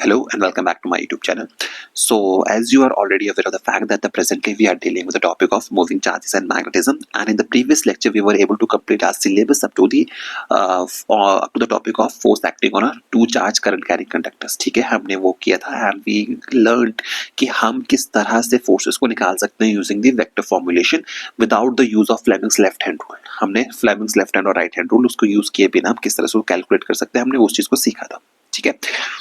Hello and welcome back to my YouTube channel. So, as you are already aware of the fact that presently we are dealing with the topic of moving charges and magnetism, and in the previous lecture we were able to complete our syllabus up to the topic of force acting on a two charge current carrying conductors. ठीक है, हमने वो किया था and we learned कि हम किस तरह से forces को निकाल सकते हैं using the vector formulation without the use of Fleming's left hand rule. हमने Fleming's left hand और right hand rule उसको use किए बिना हम किस तरह से वो कैलकुलेट कर सकते हैं, हमने उस चीज को सीखा था. ठीक है.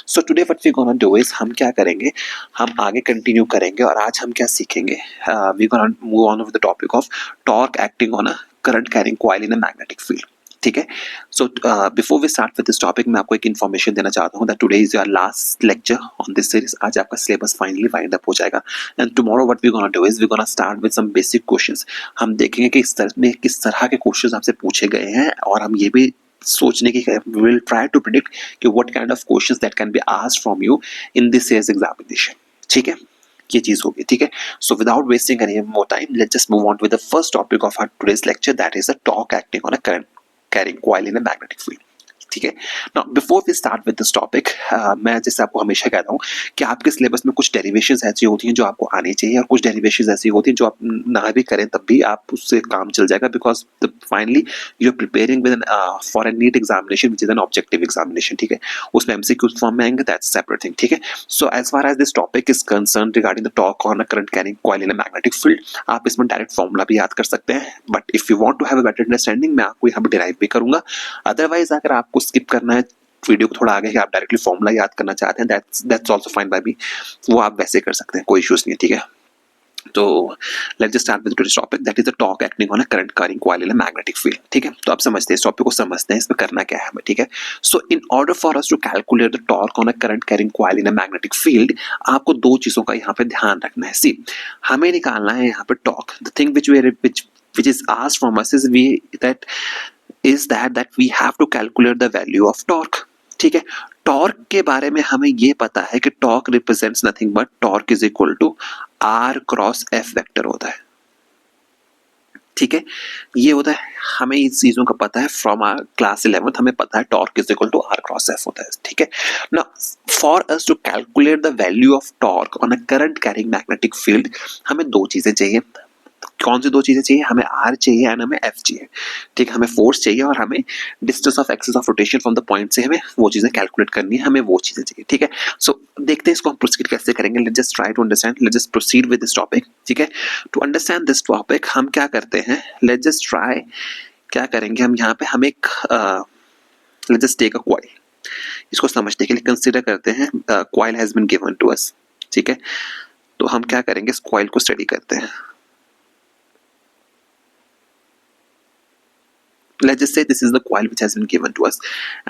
So today what we gonna do is हम क्या करेंगे, हम आगे कंटिन्यू करेंगे और आज हम क्या सीखेंगे. We gonna move on with the topic of torque acting on a current carrying coil in a magnetic field. ठीक है. So before we start with this topic मैं आपको एक इन्फॉर्मेशन देना चाहता हूँ that today is your last lecture on this series. आज आपका सिलेबस फाइनली वाइंड अप हो जाएगा and tomorrow what we gonna do is we gonna start with some basic questions. हम देखेंगे कि किस तरह के क्वेश्चंस आपसे पूछे गए हैं और हम ये भी सोचने की we will try to predict कि what kind of questions that can be asked from you in this year's examination. ठीक है, ये चीज होगी. ठीक है. So without wasting any more time, let's just move on with the first topic of our today's lecture, that is a torque acting on a current carrying coil in a magnetic field. ठीक है. Now before we start with this topic, मैं जैसे आपको हमेशा कहता हूँ कि आपके सिलेबस में कुछ डेरिवेशंस ऐसी होती हैं जो आपको आनी चाहिए और कुछ डेरिवेशंस ऐसी होती हैं जो आप ना भी करें तब भी आप उससे काम चल जाएगा, because finally you are preparing with for a NEET examination which is an objective examination. ठीक है, उसमें एमसीक्यू फॉर्म में आएंगे, दैट्स सेपरेट थिंग. ठीक है. So as far as this topic is concern regarding the torque on a current carrying coil in a magnetic field, आप इसमें direct formula भी याद कर सकते हैं, but if you want to have a better understanding मैं आपको यहाँ पे डिराइव भी करूंगा. अदरवाइज अगर आपको स्किप करना है वीडियो को थोड़ा आगे, आप डायरेक्टली फॉर्मूला याद करना चाहते हैं, दैट्स आल्सो फाइन बाय मी, वो आप वैसे कर सकते हैं, कोई इश्यूज नहीं है. ठीक है. तो let's just start with today's topic, that is the torque acting on a current carrying coil in a magnetic field. ठीक है. तो आप समझते हैं इस टॉपिक को, समझते हैं इसमें करना क्या है हमें. ठीक है. So in order for us to calculate the torque on a current carrying coil in a magnetic field, आपको दो चीजों का यहाँ पे ध्यान रखना है. सी, हमें निकालना है यहाँ पे torque. The thing which is asked from us is that we have to calculate the value of torque. ठीक है. टॉर्क के बारे में हमें ये पता है कि torque represents nothing but torque is equal to R cross F vector होता है. ठीक है, ये होता है, हमें इस चीजों का पता है फ्रॉम आवर क्लास 11th, हमें पता है torque is equal to R cross F होता है. ठीक है. Now for us to calculate the value of torque on a current carrying magnetic field हमें दो चीजें चाहिए. कौन सी दो चीजें चाहिए? हमें आर चाहिए एंड हमें एफ चाहिए. ठीक है, हमें फोर्स चाहिए और हमें distance of axis of rotation from the point से हमें वो चीजें कैलकुलेट करनी है, हमें वो चीजें चाहिए. ठीक है. सो देखते हैं इसको हम प्रोसीड कैसे करेंगे. Let's just try to understand, let's just proceed with this topic. ठीक है. टू अंडरस्टैंड दिस टॉपिक हम क्या करते हैं, लेट्स जस्ट ट्राई, क्या करेंगे हम यहाँ पे, हम एक let's just take a coil. इसको समझने के लिए कंसिडर करते हैं coil has been given to us. ठीक है. तो हम क्या करेंगे, इस कॉइल को स्टडी करते हैं. Let's just say this is the coil which has been given to us,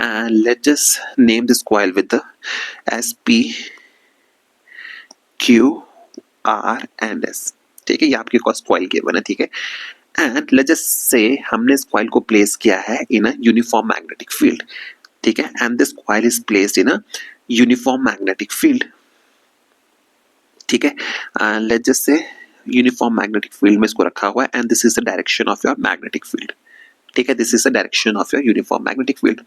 and let's just name this coil with the SP, Q, R and S. ठीक है, ये आपके पास coil given है. ठीक है. And let's just say हमने इस coil को place किया है in a uniform magnetic field. ठीक है. And this coil is placed in a uniform magnetic field. ठीक है. And let's just say uniform magnetic field में इसको रखा हुआ है and this is the direction of your magnetic field. ठीक है, this is the direction of your uniform magnetic field.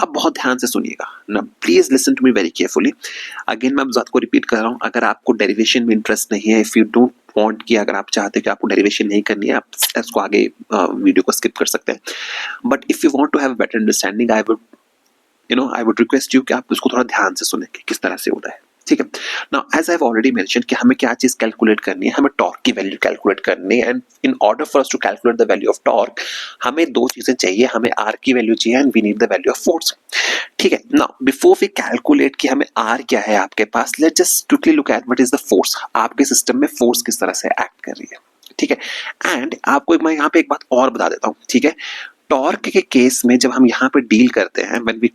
अब बहुत ध्यान से सुनिएगा ना, please listen to me very carefully. Again मैं बात को रिपीट कर रहा हूँ, अगर आपको डेरिवेशन में इंटरेस्ट नहीं है, इफ यू डोंट वांट कि, अगर आप चाहते हैं कि आपको डेरिवेशन नहीं करनी है, आप इसको आगे वीडियो को स्किप कर सकते हैं. But if you want to have a better understanding, I would request you कि आप इसको थोड़ा ध्यान से सुने कि किस तरह से होता है. ठीक है. Now as I have already mention कि हमें क्या चीज कैलकुलेट करनी है, हमें टॉर्क की वैल्यू कैलकुलेट करनी है. And in order for us to calculate the value of torque हमें दो चीजें चाहिए, हमें आर की वैल्यू चाहिए and we need the value of force. ठीक है. नाउ बिफोर वी कैलकुलेट कि हमें आर क्या है आपके पास, let's just quickly look at what is the force. आपके सिस्टम में फोर्स किस तरह से एक्ट कर रही है. ठीक है. एंड आपको मैं यहाँ पे एक बात और बता देता हूँ. ठीक है. टॉर्क के केस में जब हम यहाँ पे डील करते हैं, when we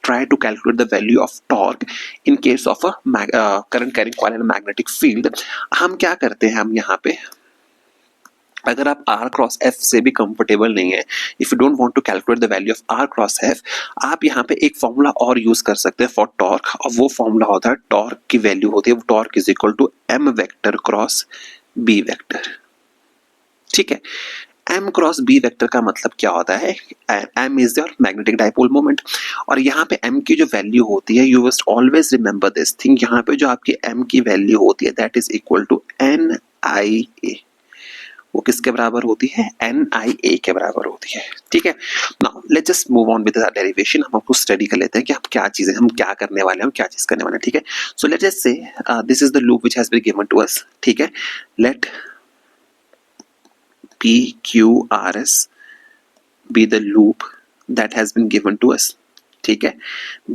try to calculate the value of torque in case of a current carrying coil in a magnetic field, हम क्या करते हैं, हम यहाँ पे, अगर आप R क्रॉस F से भी कंफर्टेबल नहीं है, if you don't want to calculate the value of R cross F, आप यहाँ पे एक फॉर्मूला और यूज कर सकते हैं फॉर टॉर्क, और वो फॉर्मूला होता है, टॉर्क की वैल्यू होती है torque is equal to M vector cross B vector. ठीक है. m क्रॉस b वेक्टर का मतलब क्या होता है, m is your magnetic dipole moment, और यहाँ पे m की जो वैल्यू होती है, you must always remember this thing, यहाँ पे जो आपकी m की वैल्यू होती है that is equal to NIA, वो किसके बराबर होती है, NIA के बराबर होती है, ठीक है। Now let's just move on with the derivation, हम आपको स्टडी कर लेते हैं कि हम क्या चीजें, हम क्या करने वाले हैं, हम क्या चीज करने वाले हैं, ठीक है। So let's just say this is the loop which has been given to us, ठीक है। Let PQRS be the loop that has been given to us, ठीक है,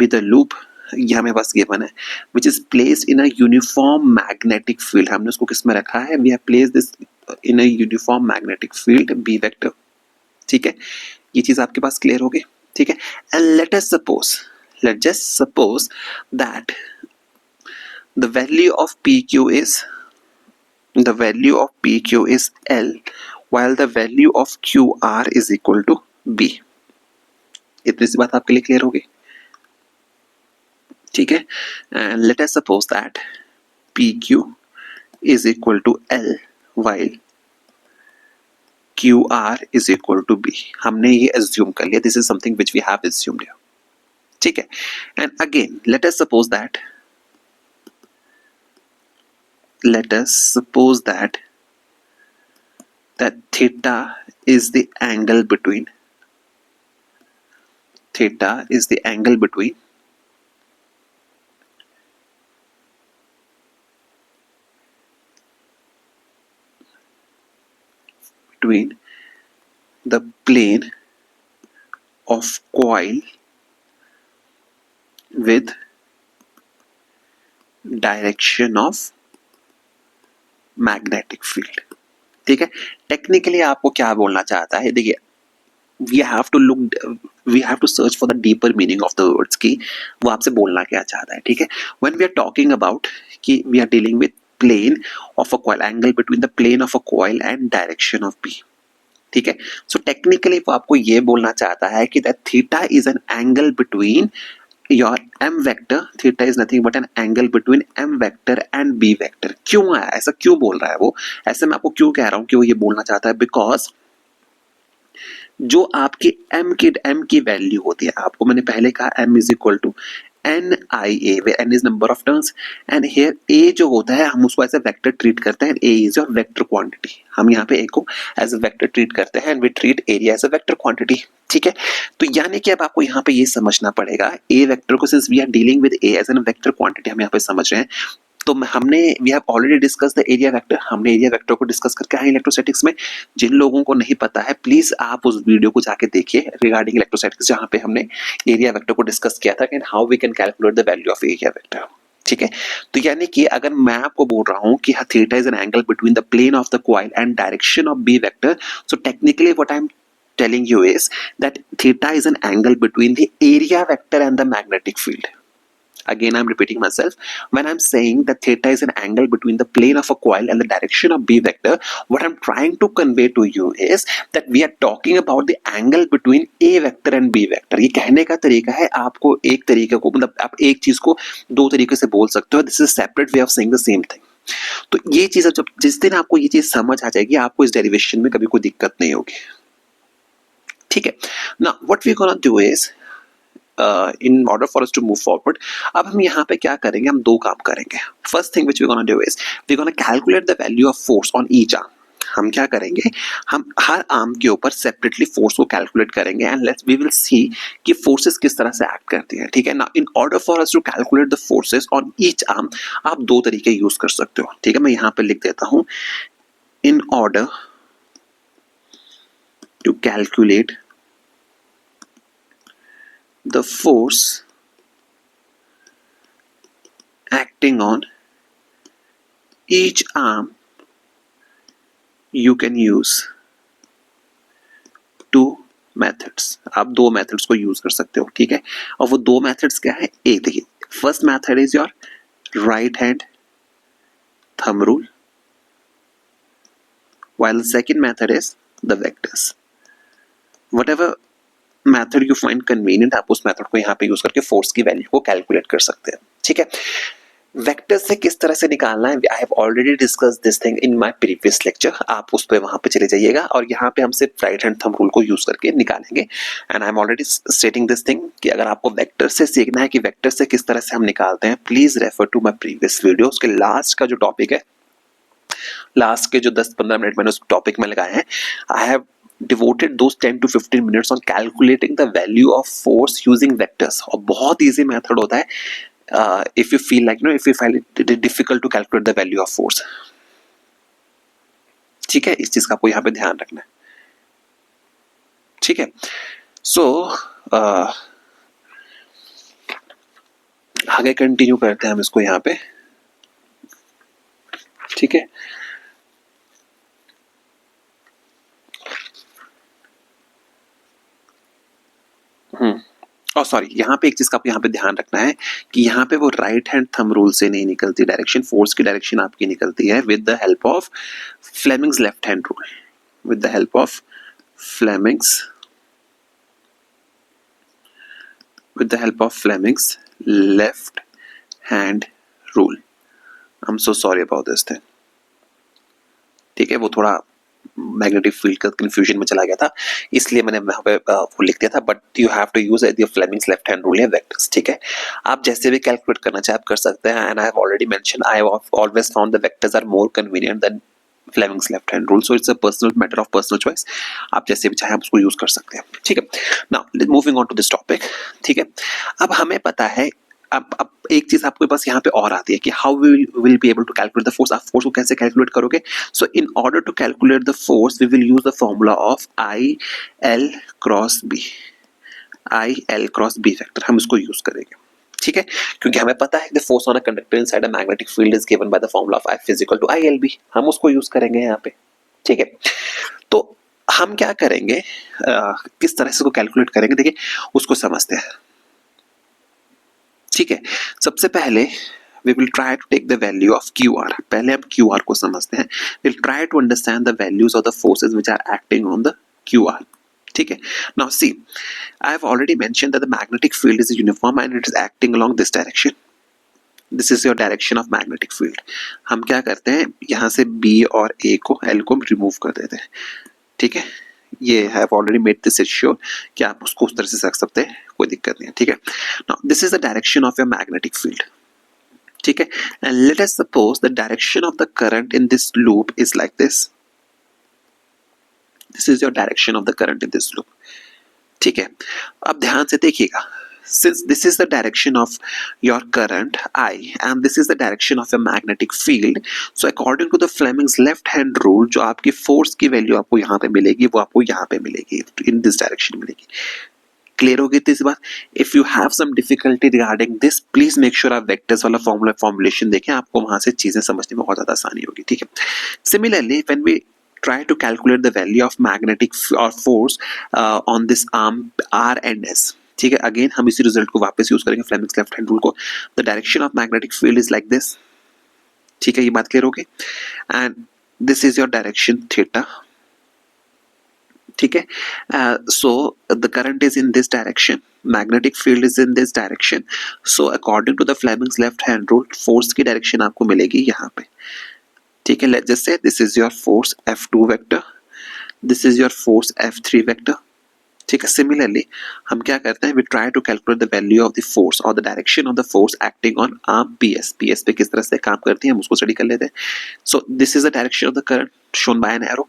be the loop, ये हमें बस गिवन है, which is placed in a uniform magnetic field, हमने उसको किस में रखा है, we have placed this in a uniform magnetic field B vector, ठीक है। ये चीज आपके पास क्लियर होगी, ठीक है। and let's just suppose that the value of PQ is L while the value of QR is equal to B, इतनी सी बात आपके लिए क्लियर होगी, ठीक है। And let us suppose that PQ is equal to L while QR is equal to B, हमने ये assume कर लिया, this is something which we have assumed here, ठीक है। and again let us suppose that theta is the angle between the plane of coil with direction of magnetic field, ठीक है। Technically आपको क्या बोलना चाहता है, देखिए we have to search for the deeper meaning of the words की वो आपसे बोलना क्या चाहता है, ठीक है। when we are talking about कि we are dealing with plane of a coil, angle between the plane of a coil and direction of B, ठीक है। सो टेक्निकली वो आपको ये बोलना चाहता है कि that theta is an angle between your m vector, theta is nothing but N angle between m vector and b vector. क्यों आया ऐसा, क्यों बोल रहा है वो, ऐसे मैं आपको क्यों कह रहा हूं कि वो ये बोलना चाहता है, बिकॉज जो आपकी m की वैल्यू होती है, आपको मैंने पहले कहा m is equal to NIA, where n is number of turns and here A जो होता है हम उसको ऐसे वेक्टर ट्रीट करते हैं, A is your vector quantity, हम यहाँ पे A को एज अ वेक्टर ट्रीट करते हैं and we treat area as a vector quantity, ठीक है। तो यानी कि अब आपको यहाँ पे ये समझना पड़ेगा A वेक्टर को, since we are dealing with A as a vector quantity, हम यहाँ पे समझ रहे हैं, तो हमने we have already discuss the area vector, हमने एरिया वेक्टर को डिस्कस करके आए इलेक्ट्रोस्टैटिक्स में। जिन लोगों को नहीं पता है प्लीज आप उस वीडियो को जाके देखिए रिगार्डिंग इलेक्ट्रोस्टैटिक्स, जहां पे हमने एरिया वेक्टर को डिस्कस किया था and how we can calculate the value of area vector, ठीक है। तो यानी कि अगर मैं आपको बोल रहा हूं कि theta is an angle between the plane of the coil and direction of B vector, so technically what I am telling you is that theta is an angle between the area vector and the magnetic field. Again, I'm repeating myself. When I'm saying that theta is an angle between the plane of a coil and the direction of B vector, what I'm trying to convey to you is that we are talking about the angle between A vector and B vector. ये कहने का तरीका है, आपको एक तरीके को, मतलब आप एक चीज को दो तरीके से बोल सकते हो. This is separate way of saying the same thing. तो ये चीज जब जिस दिन आपको ये चीज समझ आ जाएगी, आपको इस डेरिवेशन में कभी कोई दिक्कत नहीं होगी. ठीक है. Now what we're gonna do is in order for us to move forward, अब हम यहाँ पे क्या करेंगे, हम दो काम करेंगे. First thing which we're gonna do is we're gonna calculate the value of force on each arm. हम क्या करेंगे, हम हर आर्म के ऊपर सेपरेटली फोर्स को कैलकुलेट करेंगे and let's we will see कि फोर्सेस किस तरह से एक्ट करती हैं. ठीक है ना. In order for us to calculate the forces on each arm, आप दो तरीके यूज कर सकते हो. ठीक है, मैं यहाँ पे लिख देता हूं, in order to calculate the force acting on each arm, you can use two methods. आप दो मेथड्स को यूज कर सकते हो. ठीक है, और वो दो मेथड्स क्या है, एक देखिए, first method is your right hand thumb rule, while the second method is the vectors. Whatever method you find convenient, आप उस मेथड को यहाँ पे यूज करके फोर्स की वैल्यू को कैलकुलेट कर सकते हैं. ठीक है. वेक्टर से किस तरह से निकालना है, आई have already discuss this thing in my previous lecture, आप उस पे वहां पे चले जाइएगा और यहाँ पे हम सिर्फ राइट हैंड थंब रूल को यूज करके निकालेंगे। And I am already स्टेटिंग this thing कि अगर आपको वेक्टर से सीखना है कि वेक्टर से किस तरह से हम निकालते हैं, please refer to my previous video. उसके लास्ट का जो टॉपिक है, लास्ट के जो 10-15 मिनट मैंने उस टॉपिक में लगाए हैं, I have devoted those 10 to 15 minutes on calculating the value of force using vectors। और बहुत easy method होता है, if you feel like, if you find it difficult to calculate the value of force। ठीक है, इस चीज का आपको यहाँ पे ध्यान रखना है। ठीक है, सो आगे कंटिन्यू करते हैं हम इसको यहाँ पे। ठीक है, और सॉरी, यहाँ पे एक चीज का आपको यहाँ पे ध्यान रखना है कि यहाँ पे वो राइट हैंड थंब रूल से नहीं निकलती डायरेक्शन, फोर्स की डायरेक्शन आपकी निकलती है with the help of Fleming's left hand rule, with the help of Fleming's, with the help of Fleming's left hand rule। I'm so sorry about this thing। ठीक है, वो थोड़ा मैग्नेटिक फील्ड का confusion में चला गया था, इसलिए मैंने वहां पे वो लिख दिया था, but you have to use the Fleming's left hand rule या वेक्टर्स। ठीक है, आप जैसे भी कैलकुलेट करना चाहे आप कर सकते हैं। And I have already mention, I have always found the vectors are more convenient than Fleming's left hand rule, so it's a personal matter of personal choice। आप जैसे भी चाहे आप उसको यूज कर सकते हैं। ठीक है, now moving on to this topic. ठीक है, अब हमें पता है, अब एक चीज आपके पास यहाँ पे और आती है कि how we will be able to calculate the force. आप फोर्स को कैसे कैलकुलेट करोगे? So in order to calculate the force we will use the formula of I L cross B, I L cross B factor, हम इसको use करेंगे। ठीक है, क्योंकि हमें पता है कि the force on a conductor inside a magnetic field is given by the formula of F is equal to ILB, हम उसको यूज करेंगे यहाँ पे। ठीक है, तो हम क्या करेंगे, किस तरह से इसको कैलकुलेट करेंगे, देखिए उसको समझते हैं। ठीक है, सबसे पहले we will try to take the value of QR। पहले हम QR को समझते हैं। we'll try to understand the values of the forces which are acting on the QR। ठीक है, now see, I have already mentioned that the magnetic field is uniform and it is acting along this direction। This is your direction of magnetic field। हम क्या करते हैं, यहाँ से B और A को, L को रिमूव कर देते हैं। ठीक है, ये have already made this sure कि आप उसको उस तरह से रख सकते हैं, कोई दिक्कत नहीं है। ठीक है, now this is the direction of your magnetic field। ठीक है, and let us suppose the direction of the current in this loop is like this। This is your direction of the current in this loop। ठीक है, अब ध्यान से देखिएगा, since this is the direction of your current I and this is the direction of your magnetic field, so according to the Fleming's left hand rule, जो आपकी force की value आपको यहाँ पे मिलेगी वो आपको यहाँ पे मिलेगी, in this direction मिलेगी। क्लियर होगी इस बात? If you have some difficulty regarding this, please make sure आप वेक्टर्स वाला फॉर्मुलेशन देखें, आपको वहां से चीजें समझने में बहुत ज्यादा आसानी होगी। ठीक है, similarly when we try to calculate the value of magnetic or force on this arm R and S। ठीक है, अगेन हम इसी रिजल्ट को वापस यूज करेंगे, फ्लेमिंग्स लेफ्ट हैंड रूल को। The direction of magnetic field is like this. ठीक है, ये बात क्लियर होगी, and this is your direction theta. ठीक है, so the current is in this direction, magnetic field is in this direction, so according to the Fleming's left hand rule, force की direction आपको मिलेगी यहाँ पे। ठीक है, let's just say this is your force F2 vector, this is your force F3 vector। ठीक है, similarly हम क्या करते हैं, we try to calculate the value of the force or the direction of the force acting on arm PS। PS पे किस तरह से काम करती है हम उसको स्टडी कर लेते हैं। So this is the direction of the current shown by an arrow।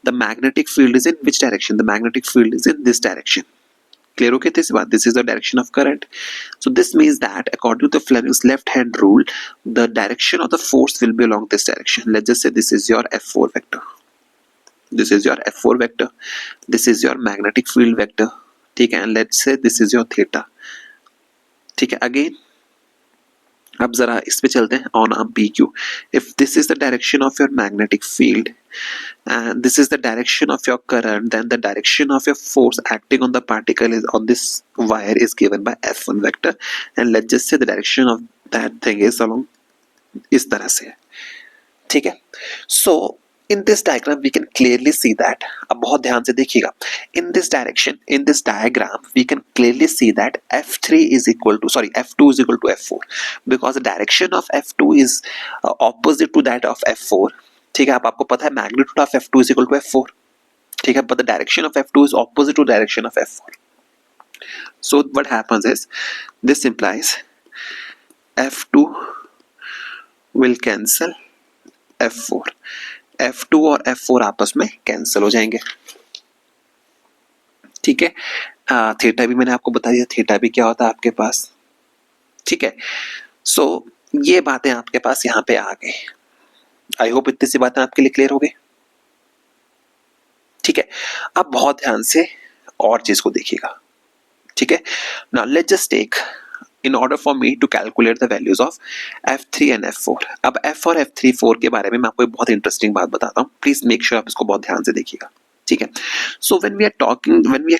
The magnetic field is in which direction? The magnetic field is in this direction। Clear होगी this बात? This is the direction of current। So this means that according to Fleming's left hand rule, the direction of the force will be along this direction। Let's just say this is your F4 vector। This is your F4 vector, this is your magnetic field vector। ठीक है, and let's say this is your theta। ठीक है, again अब जरा इस पे चलते हैं, on arm PQ। If this is the direction of your magnetic field and this is the direction of your current, then the direction of your force acting on the particle is on this wire is given by F1 vector, and let's just say the direction of that thing is along इस तरह से। ठीक है, so In this diagram we can clearly see that, अब बहुत ध्यान से देखिएगा, in this direction, in this diagram we can clearly see that F2 is equal to F4 because the direction of F2 is opposite to that of F4. ठीक है, अब आपको पता है magnitude of F2 is equal to F4. ठीक है, but the direction of F2 is opposite to direction of F4. So what happens is, this implies F2 will cancel F4. F2 और F4 आपस में कैंसिल हो जाएंगे. ठीक है, theta भी मैंने आपको बता दिया, थीटा भी क्या होता है आपके पास. ठीक है, सो ये बातें आपके पास यहाँ पे आ गई. आई होप इतनी सी बातें आपके लिए क्लियर हो गई. ठीक है, अब बहुत ध्यान से और चीज को देखिएगा. ठीक है, now let's just take in order for me to calculate the values of F3 and F4. अब F और F3 4 के बारे में मैं आपको एक बहुत इंटरेस्टिंग बात बताता हूँ. प्लीज मेक श्योर आप इसको बहुत ध्यान से देखिएगा. ठीक है, so when we are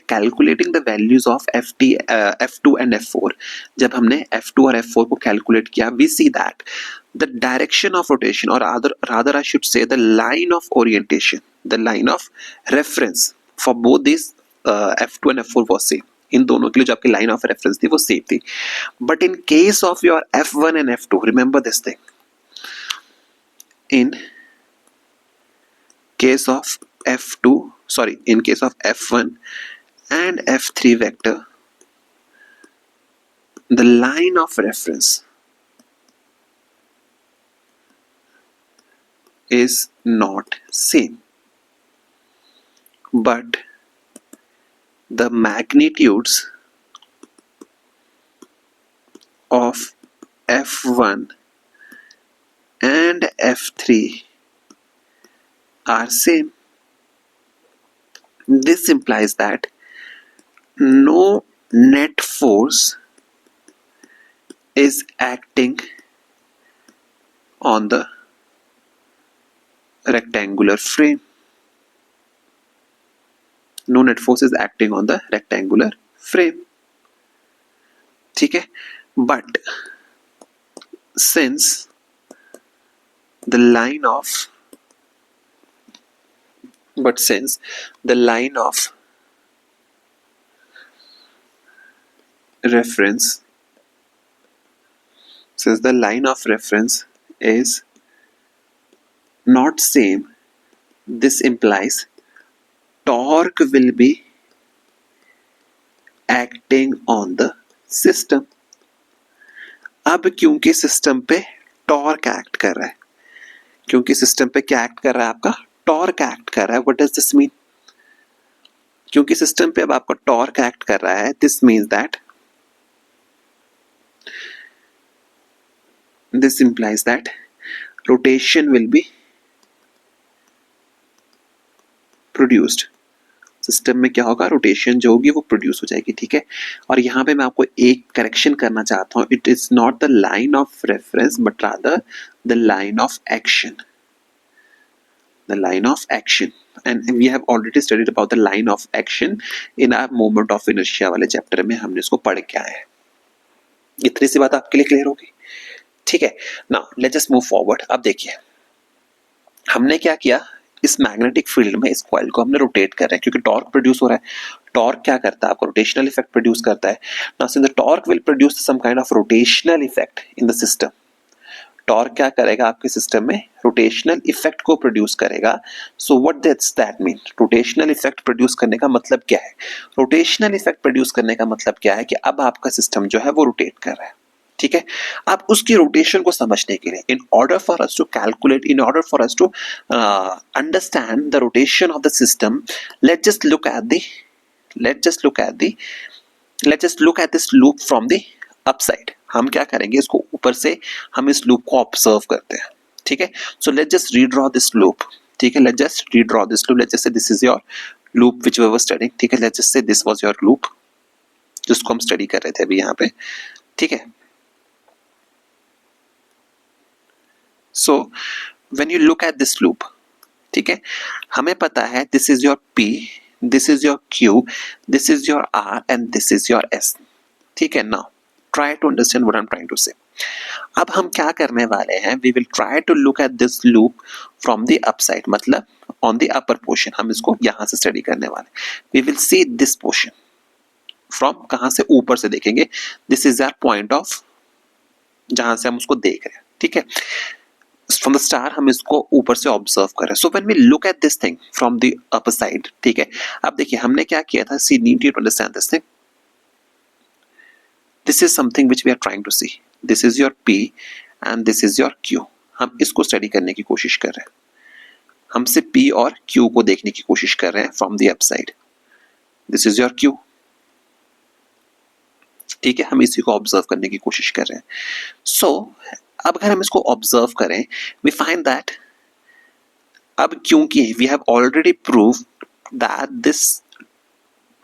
calculating the values of F2 and F4, जब हमने F2 और F4 को calculate किया, we see that the direction of rotation, or rather I should say the line of orientation, the line of reference for both these F2 and F4 was same. इन दोनों के लिए जो आपकी line of reference थी वो same थी. But in case of your F1 and F2, remember this thing, in case of F1 and F3 vector, the line of reference is not same, but the magnitudes of F1 and F3 are same. This implies that no net force is acting on the rectangular frame. No net force is acting on the rectangular frame. ठीक है, but since the line of reference is not same, this implies torque will be acting on the system. अब क्योंकि system पे torque act कर रहा है, क्योंकि system पे क्या एक्ट कर रहा है, आपका टॉर्क एक्ट कर रहा है. What does this mean? क्योंकि सिस्टम पे अब आपका टॉर्क एक्ट कर रहा है, this means that, this implies that rotation will be produced. System में क्या होगा, रोटेशन जो होगी वो प्रोड्यूस हो जाएगी. ठीक है, और यहाँ पे मैं आपको एक करेक्शन करना चाहता हूँ. It is not the line of reference but rather the line of action. The line of action, and we have already studied about the line of action in our moment of inertia वाले chapter में हमने इसको पढ़ के आए हैं. इतनी सी बात आपके लिए क्लियर होगी. ठीक है, now let's just move forward. अब देखिए हमने क्या किया, इस मैग्नेटिक फील्ड में इस कॉइल को हमने रोटेट कर रहे हैं क्योंकि टॉर्क प्रोड्यूस हो रहा है. टॉर्क क्या करता है, आपको रोटेशनल इफेक्ट प्रोड्यूस करता है. Now since the torque will produce some kind of rotational effect in the system. Torque क्या करेगा, आपके सिस्टम में रोटेशनल इफेक्ट को प्रोड्यूस करेगा. So what does that mean? Rotational effect produce करने का मतलब क्या है? रोटेशनल इफेक्ट प्रोड्यूस करने का मतलब क्या है कि अब आपका सिस्टम जो है वो रोटेट कर रहा है. ठीक है, आप उसकी रोटेशन को समझने के लिए, in order for us to calculate, in order for us to understand the rotation of the system, let's just look at this loop from the upside. हम क्या करेंगे, इसको ऊपर से हम इस लूप को ऑब्जर्व करते हैं. ठीक है, so let's just redraw this loop. ठीक है, let's just redraw this loop. Let's just say this is your loop which we were studying. ठीक है, let's just say this was your loop जिसको हम स्टडी कर रहे थे अभी यहाँ पे. ठीक है, so when you look at this loop, ठीक है, हमें पता है this is your P, this is your Q, this is your R and this is your S. ठीक है, now try to understand what I'm trying to say. अब हम क्या करने वाले हैं, we will try to look at this loop from the upside, मतलब on the upper portion, हम इसको यहां से स्टडी करने वाले। We will see this portion from, कहां से, ऊपर से देखेंगे। This is our point of, जहां से हम उसको देख रहे हैं, ठीक है। फ्रॉम द स्टार हम इसको ऊपर से ऑब्जर्व कर रहे हैं। So when we look at this thing from the upper side, ठीक है। अब देखिए हमने क्या किया था, see need to understand this thing. This is something which we are trying to see. This is your P and this is your Q। हम इसको स्टडी करने की कोशिश कर रहे हैं। हम सिर्फ P और Q को देखने की कोशिश कर रहे हैं from the upside. This is your Q, ठीक है। हम इसी को ऑब्जर्व करने की कोशिश कर रहे हैं। सो अब अगर हम इसको ऑब्जर्व करें, वी फाइंड दैट, अब क्योंकि we have already prove that this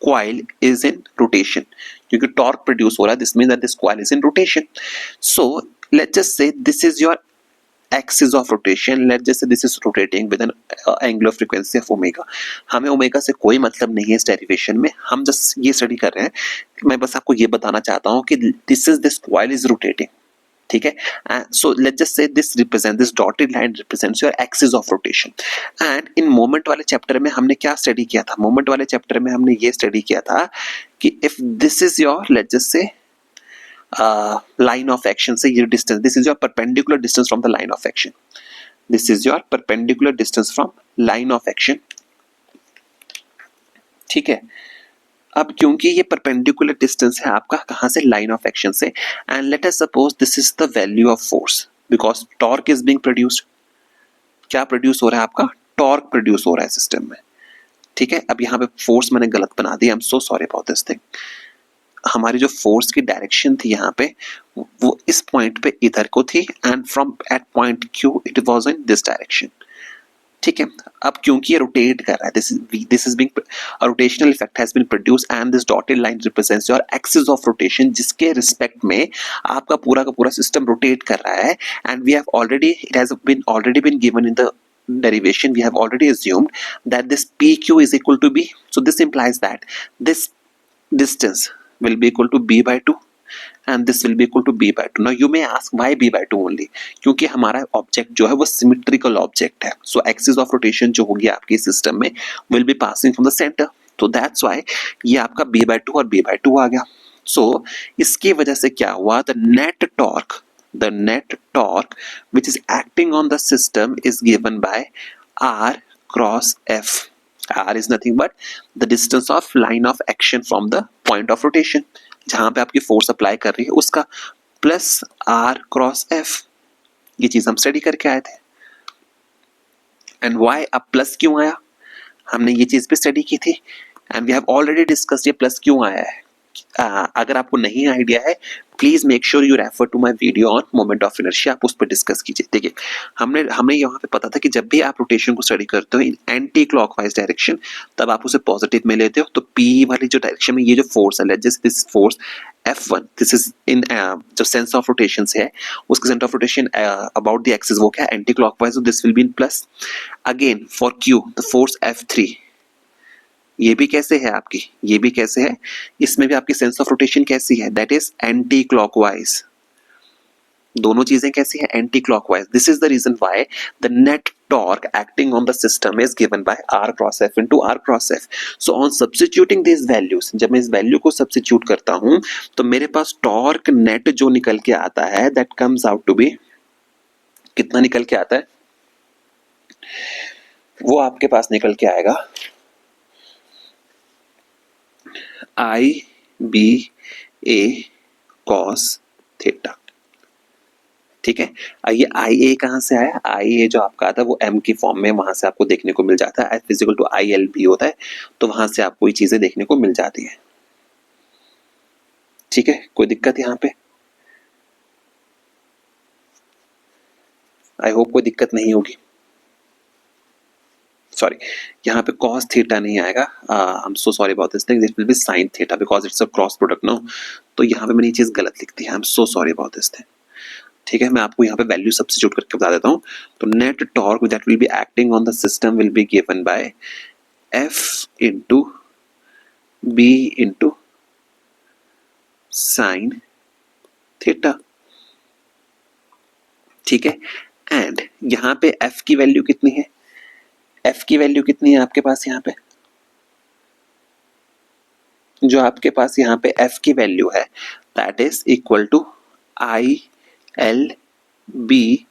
coil is in rotation, क्योंकि टॉर्क प्रोड्यूस हो रहा है, this mean that this coil is in rotation. So let's just say this is your axis of rotation. Let's just say this is rotating with an angular frequency of omega. हमें omega से कोई मतलब नहीं है इस derivation में, हम just ये स्टडी कर रहे हैं। मैं बस आपको ये बताना चाहता हूँ कि this coil is rotating, ठीक है। So let's just say this represent, this dotted line represents your axis of rotation. And in moment वाले चैप्टर में हमने क्या स्टडी किया था, मोमेंट वाले चैप्टर में हमने ये स्टडी किया था कि if this is your, let's just से लाइन ऑफ एक्शन से ये distance, this is your perpendicular distance from the line of action, this is your perpendicular distance from line of action, ठीक है। अब क्योंकि ये परपेंडिकुलर डिस्टेंस है आपका, कहां से, लाइन ऑफ एक्शन से, and let us suppose this is the value of force, because torque is being produced. क्या प्रोड्यूस हो रहा है आपका, टॉर्क प्रोड्यूस हो रहा है सिस्टम में, ठीक है। अब यहाँ पे फोर्स मैंने गलत बना दी, I am so sorry about this thing. हमारी जो फोर्स की डायरेक्शन थी यहाँ पे, वो इस पॉइंट पे इधर को थी, and from at point Q it was in this direction, ठीक है। अब क्योंकि ये रोटेट कर रहा है, this is being, a rotational effect has been produced and this dotted line represents your axis of rotation, जिसके रिस्पेक्ट में आपका पूरा का पूरा सिस्टम रोटेट कर रहा है। and we have already, it has been already been given in the derivation, we have already assumed that this PQ is equal to B. So this implies that this distance will be equal to B by 2 and this will be equal to B by 2. Now you may ask why B by 2 only? क्योंकि हमारा object जो है वो symmetrical object है, सो axis of rotation जो होगी आपके system में will be passing from the centre, तो दैट्स व्हाई ये आपका B by 2 और B by 2 आ गया। सो इसकी वजह से क्या हुआ, the net torque which is acting on the system is given by R cross F. R is nothing but the distance of line of action from the point of rotation, जहां पे आपकी force apply कर रही है उसका, plus R cross F। ये चीज हम स्टडी करके आए थे। एंड वाई, अब प्लस क्यों आया, हमने ये चीज भी स्टडी की थी, and we have already discussed ये प्लस क्यों आया है। अगर आपको नहीं आइडिया है, please make sure you refer to my video on moment of inertia, आप उस पर डिस्कस कीजिए। देखिए हमें यहाँ पे पता था कि जब भी आप रोटेशन को स्टडी करते हो इन एंटी क्लॉकवाइज डायरेक्शन, तब आप उसे पॉजिटिव में लेते हो। तो पी वाली जो डायरेक्शन में ये जो फोर्स है, let's this force F1, this is in जो सेंस ऑफ रोटेशन से है, उसके centre of rotation about the axis वो क्या है, anti clockwise, this will be in plus. Again for Q the force F3, ये भी कैसे है आपकी, ये भी कैसे है, इसमें भी आपकी सेंस ऑफ रोटेशन कैसी है, दैट इज एंटी क्लॉकवाइज। दोनों चीजें कैसी है, anti clockwise. This is the reason why the net torque acting on the system is given by R cross F into R cross F। So on substituting this values, जब मैं इस value को substitute करता हूं तो मेरे पास torque net जो निकल के आता है, that comes out to be, कितना निकल के आता है, वो आपके पास निकल के आएगा IBA cos थीटा, ठीक है। ये IA कहां से आया, IA जो आपका आता है वो M की फॉर्म में वहां से आपको देखने को मिल जाता है, F इक्वल टू ILB होता है, तो वहां से आपको ये चीजें देखने को मिल जाती है, ठीक है। कोई दिक्कत यहाँ पे, आई होप कोई दिक्कत नहीं होगी। सॉरी, यहाँ पे cos थीटा नहीं आएगा, I am so sorry about this thing, it will be sin theta because it's a cross product no, तो यहाँ पे मैंने ये चीज गलत लिख दी है, आई am so sorry about this thing, ठीक है। मैं आपको यहाँ पे वैल्यू सब्स्टिट्यूट करके बता देता हूँ। तो net torque that will be acting on the system will be given by F into B into sin theta, ठीक है। एंड यहाँ पे f की वैल्यू कितनी है, f की वैल्यू कितनी है आपके पास यहाँ पे, जो आपके पास यहाँ पे f की वैल्यू है that is equal to I L B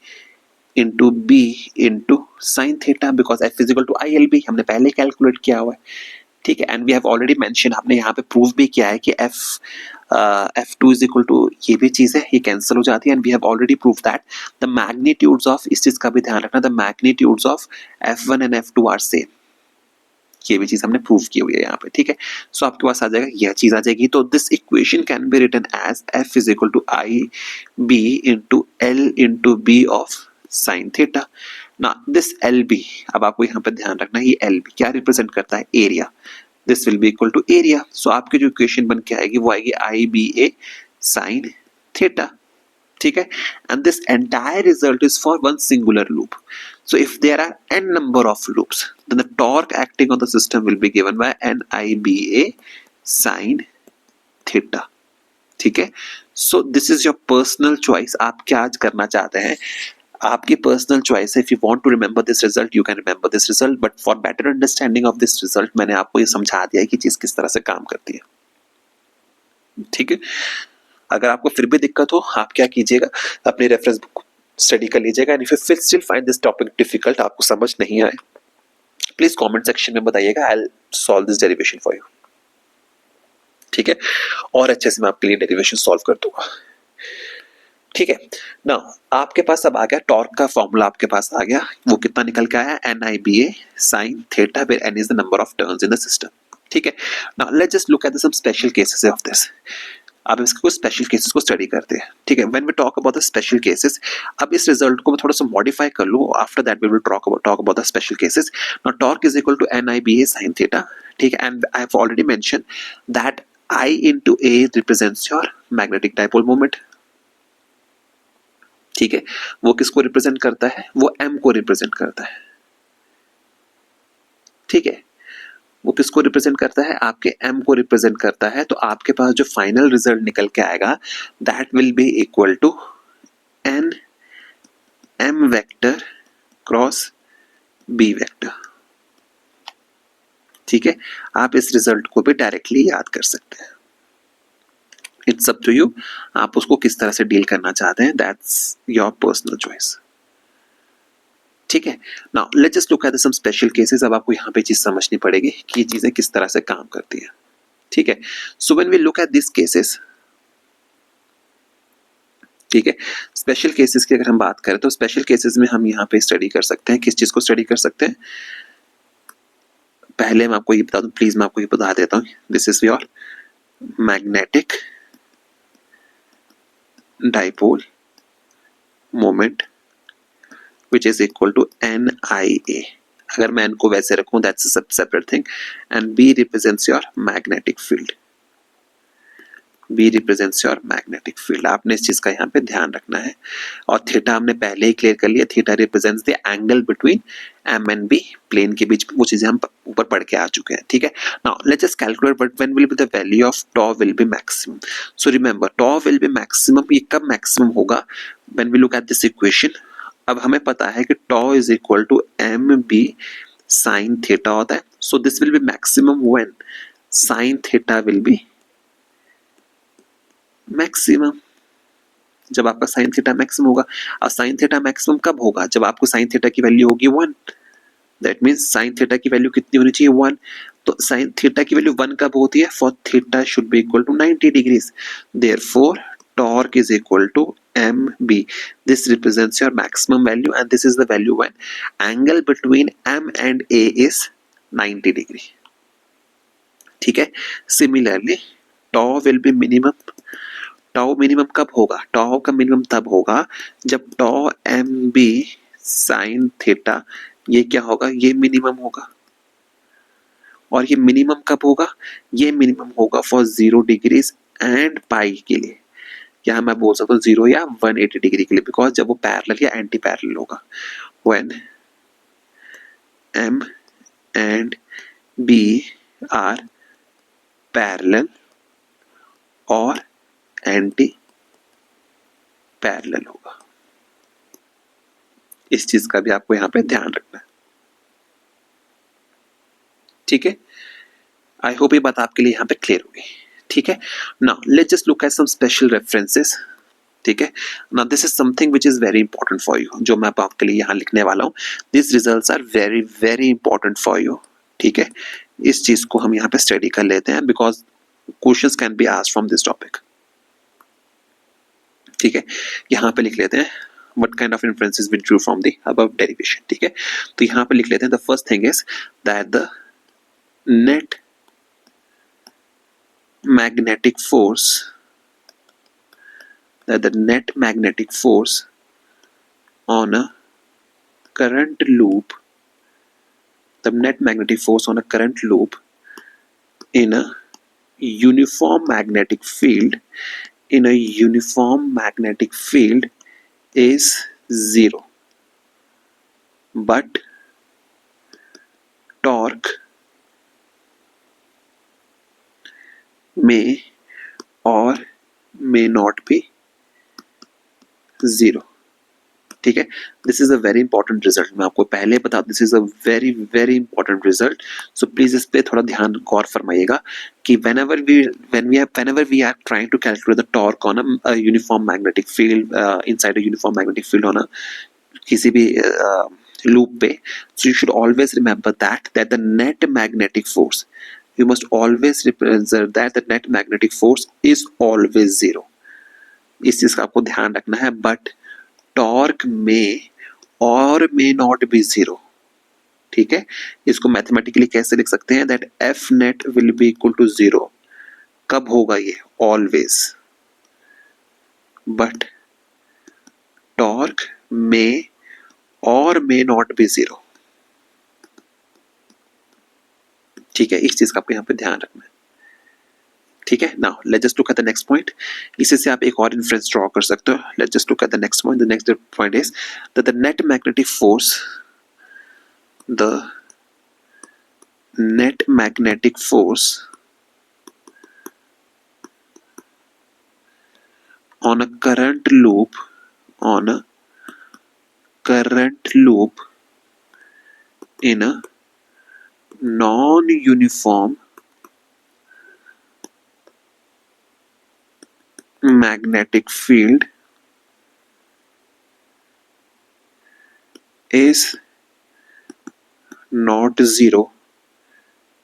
into B into sine theta, because F is equal to I L B हमने पहले कैलकुलेट किया हुआ है, ठीक है। And we have already mention, आपने यहाँ पे प्रूव भी किया है कि F two is equal to ये भी चीज है, ये कैंसिल हो जाती है। And we have already prove that the magnitudes of, इस चीज का भी ध्यान रखना, the magnitudes of F one and F two are same, ये भी चीज हमने प्रूव की हुई है यहाँ पे, ठीक है। सो आपके पास आ जाएगा, यह चीज आ जाएगी। तो this equation can be written as F is equal to I B into L into B of sine theta. ना दिस एल बी, अब आपको यहाँ पे ध्यान रखना, ये एल बी क्या रिप्रेजेंट करता है, area. This will be equal to area. So आपकी जो इक्वेशन बन के आएगी वो आएगी I B A sine theta, ठीक है। And this entire result is for one singular loop. So if there are n number of loops, then the torque acting on the system will be given by NIBA sin theta. ठीक है. So this is your personal choice. आप क्या करना चाहते हैं, आपकी personal choice है. If you want to remember this result you can remember this result, but for better understanding of this result मैंने आपको ये समझा दिया है कि चीज किस तरह से काम करती है. ठीक है. अगर आपको फिर भी दिक्कत हो, आप क्या कीजिएगा, अपनी रेफरेंस बुक स्टडी कर लीजिएगा. And if you still find this topic difficult, आपको समझ नहीं आए, प्लीज कमेंट सेक्शन में बताइएगा. I will solve this derivation for you. ठीक है. और अच्छे से मैं आपके लिए डेरिवेशन सॉल्व कर दूंगा. ठीक है. नाउ आपके पास अब आ गया टॉर्क का फॉर्मूला, आपके पास आ गया. वो कितना निकल के आया, NIBA sin theta where n is the number of turns in the system. ठीक है. Now let's just look at some special cases of this. अब इसके कुछ स्पेशल केसेस को स्टडी करते हैं. ठीक है. When we talk about the special cases, अब इस रिजल्ट को मैं थोड़ा सा मॉडिफाई कर लूं. After that we will talk about the special cases. Now torque is equal to NIBA sin theta. ठीक है. And I have already mention that I into A represents your magnetic dipole moment. ठीक है. वो किसको represent करता है, वो M को रिप्रेजेंट करता है. ठीक है. वो किसको रिप्रेजेंट करता है, आपके M को रिप्रेजेंट करता है. तो आपके पास जो फाइनल रिजल्ट निकल के आएगा that will be equal to N M vector cross B vector. ठीक है. आप इस रिजल्ट को भी डायरेक्टली याद कर सकते हैं. इट्स अप टू यू, आप उसको किस तरह से डील करना चाहते हैं, दैट्स योर पर्सनल चॉइस. ठीक है. Now let's just look at some special cases. अब आपको यहाँ पे चीज समझनी पड़ेगी कि ये चीजें किस तरह से काम करती हैं. ठीक है. So when we look at this cases, ठीक है, स्पेशल केसेस की अगर हम बात करें तो स्पेशल केसेस में हम यहाँ पे स्टडी कर सकते हैं. किस चीज को स्टडी कर सकते हैं, पहले मैं आपको ये बता दूं, प्लीज मैं आपको ये बता देता हूँ. This is your magnetic dipole moment which is equal to NIA. अगर मैं n को वैसे रखूं that's a separate thing. And B represents your magnetic field. B represents your magnetic field. आपने इस चीज का यहाँ पे ध्यान रखना है. और थीटा हमने पहले ही क्लियर कर लिया. Theta represents the angle between M and B, plane के बीच में. वो चीजें हम ऊपर पढ़ के आ चुके हैं. ठीक है. Now let's just calculate but when will be the value of tau will be maximum. So remember tau will be maximum. ये कब maximum होगा, when we look at this equation. अब हमें पता है कि tau is equal to M B sine theta होता है. So this will be maximum when sine theta will be maximum. जब आपका साइन थीटा मैक्सिमम होगा. और साइन थीटा मैक्सिमम कब होगा, जब आपको साइन थीटा की वैल्यू होगी 1. दैट मीन्स साइन थीटा की वैल्यू कितनी होनी चाहिए, 1. तो साइन थीटा की वैल्यू 1 कब होती है, for theta should be equal to 90 degrees. Therefore torque is equal to MB. This represents your maximum value and this is the value when angle between M and A is 90 degree. ठीक है. Similarly, tau will be minimum. Tau minimum कब होगा, tau का minimum तब होगा जब tau MB sin theta, ये क्या होगा, ये minimum होगा. और ये minimum कब होगा, ये minimum होगा for 0 degrees and pi के लिए. यहाँ मैं बोल सकता हूँ 0 या 180 डिग्री के लिए, बिकॉज जब वो पैरेलल या एंटी पैरेलल होगा. When M and B are parallel और एंटी पैरेलल होगा. इस चीज का भी आपको यहाँ पे ध्यान रखना है, ठीक है। आई होप ये बात आपके लिए यहाँ पे क्लियर होगी, ठीक है। Now let's just look at some special references, ठीक है। Now this is something which is very important for you, जो मैं आपके लिए यहाँ लिखने वाला हूँ। This results are very very important for you, ठीक है। इस चीज को हम यहाँ पे स्टडी कर लेते हैं, because questions can be asked from this topic, ठीक है। यहाँ पे लिख लेते हैं what kind of inferences we drew from the above derivation, ठीक है। तो यहाँ पे लिख लेते हैं the first thing is that the net magnetic force on a current loop, the net magnetic force on a current loop in a uniform magnetic field is zero, but torque may or may not be zero, ठीक है। This is a very important result, मैं आपको पहले बता, this is a very very important result. So please इस पे थोड़ा ध्यान गौर फरमाइएगा कि whenever we are trying to calculate the torque on a uniform magnetic field, inside a uniform magnetic field on a किसी भी loop पे, so you should always remember that the net magnetic force, you must always represent that the net magnetic force is always zero। इस चीज का आपको ध्यान रखना है। बट टॉर्क में और मे नॉट बी जीरो, ठीक है। इसको मैथमेटिकली कैसे लिख सकते हैं, that F net will be equal to zero. कब होगा ये, ऑलवेज। बट टॉर्क में और मे नॉट बी जीरो, ठीक है। इस चीज का आपको यहाँ पे ध्यान रखना है, ठीक है। Now let's just look at the next point. इसी से आप एक और इन्फ्रेंस ड्रॉ कर सकते हो। Let's just look at the next point. The next point is that the net magnetic force on a current loop in a non-uniform magnetic field is not zero,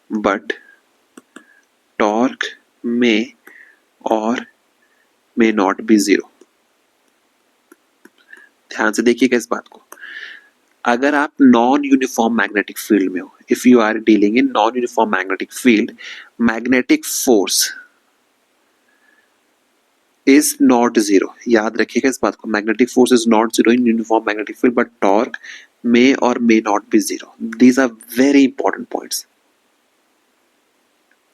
but torque may or may not be zero। ध्यान से देखिएगा इस बात को। अगर आप non uniform magnetic field में हो, if you are dealing in non uniform magnetic field, magnetic force is not zero. याद रखिएगा इस बात को, magnetic force is not zero in uniform magnetic field, but torque may और may not be zero. These are very important points,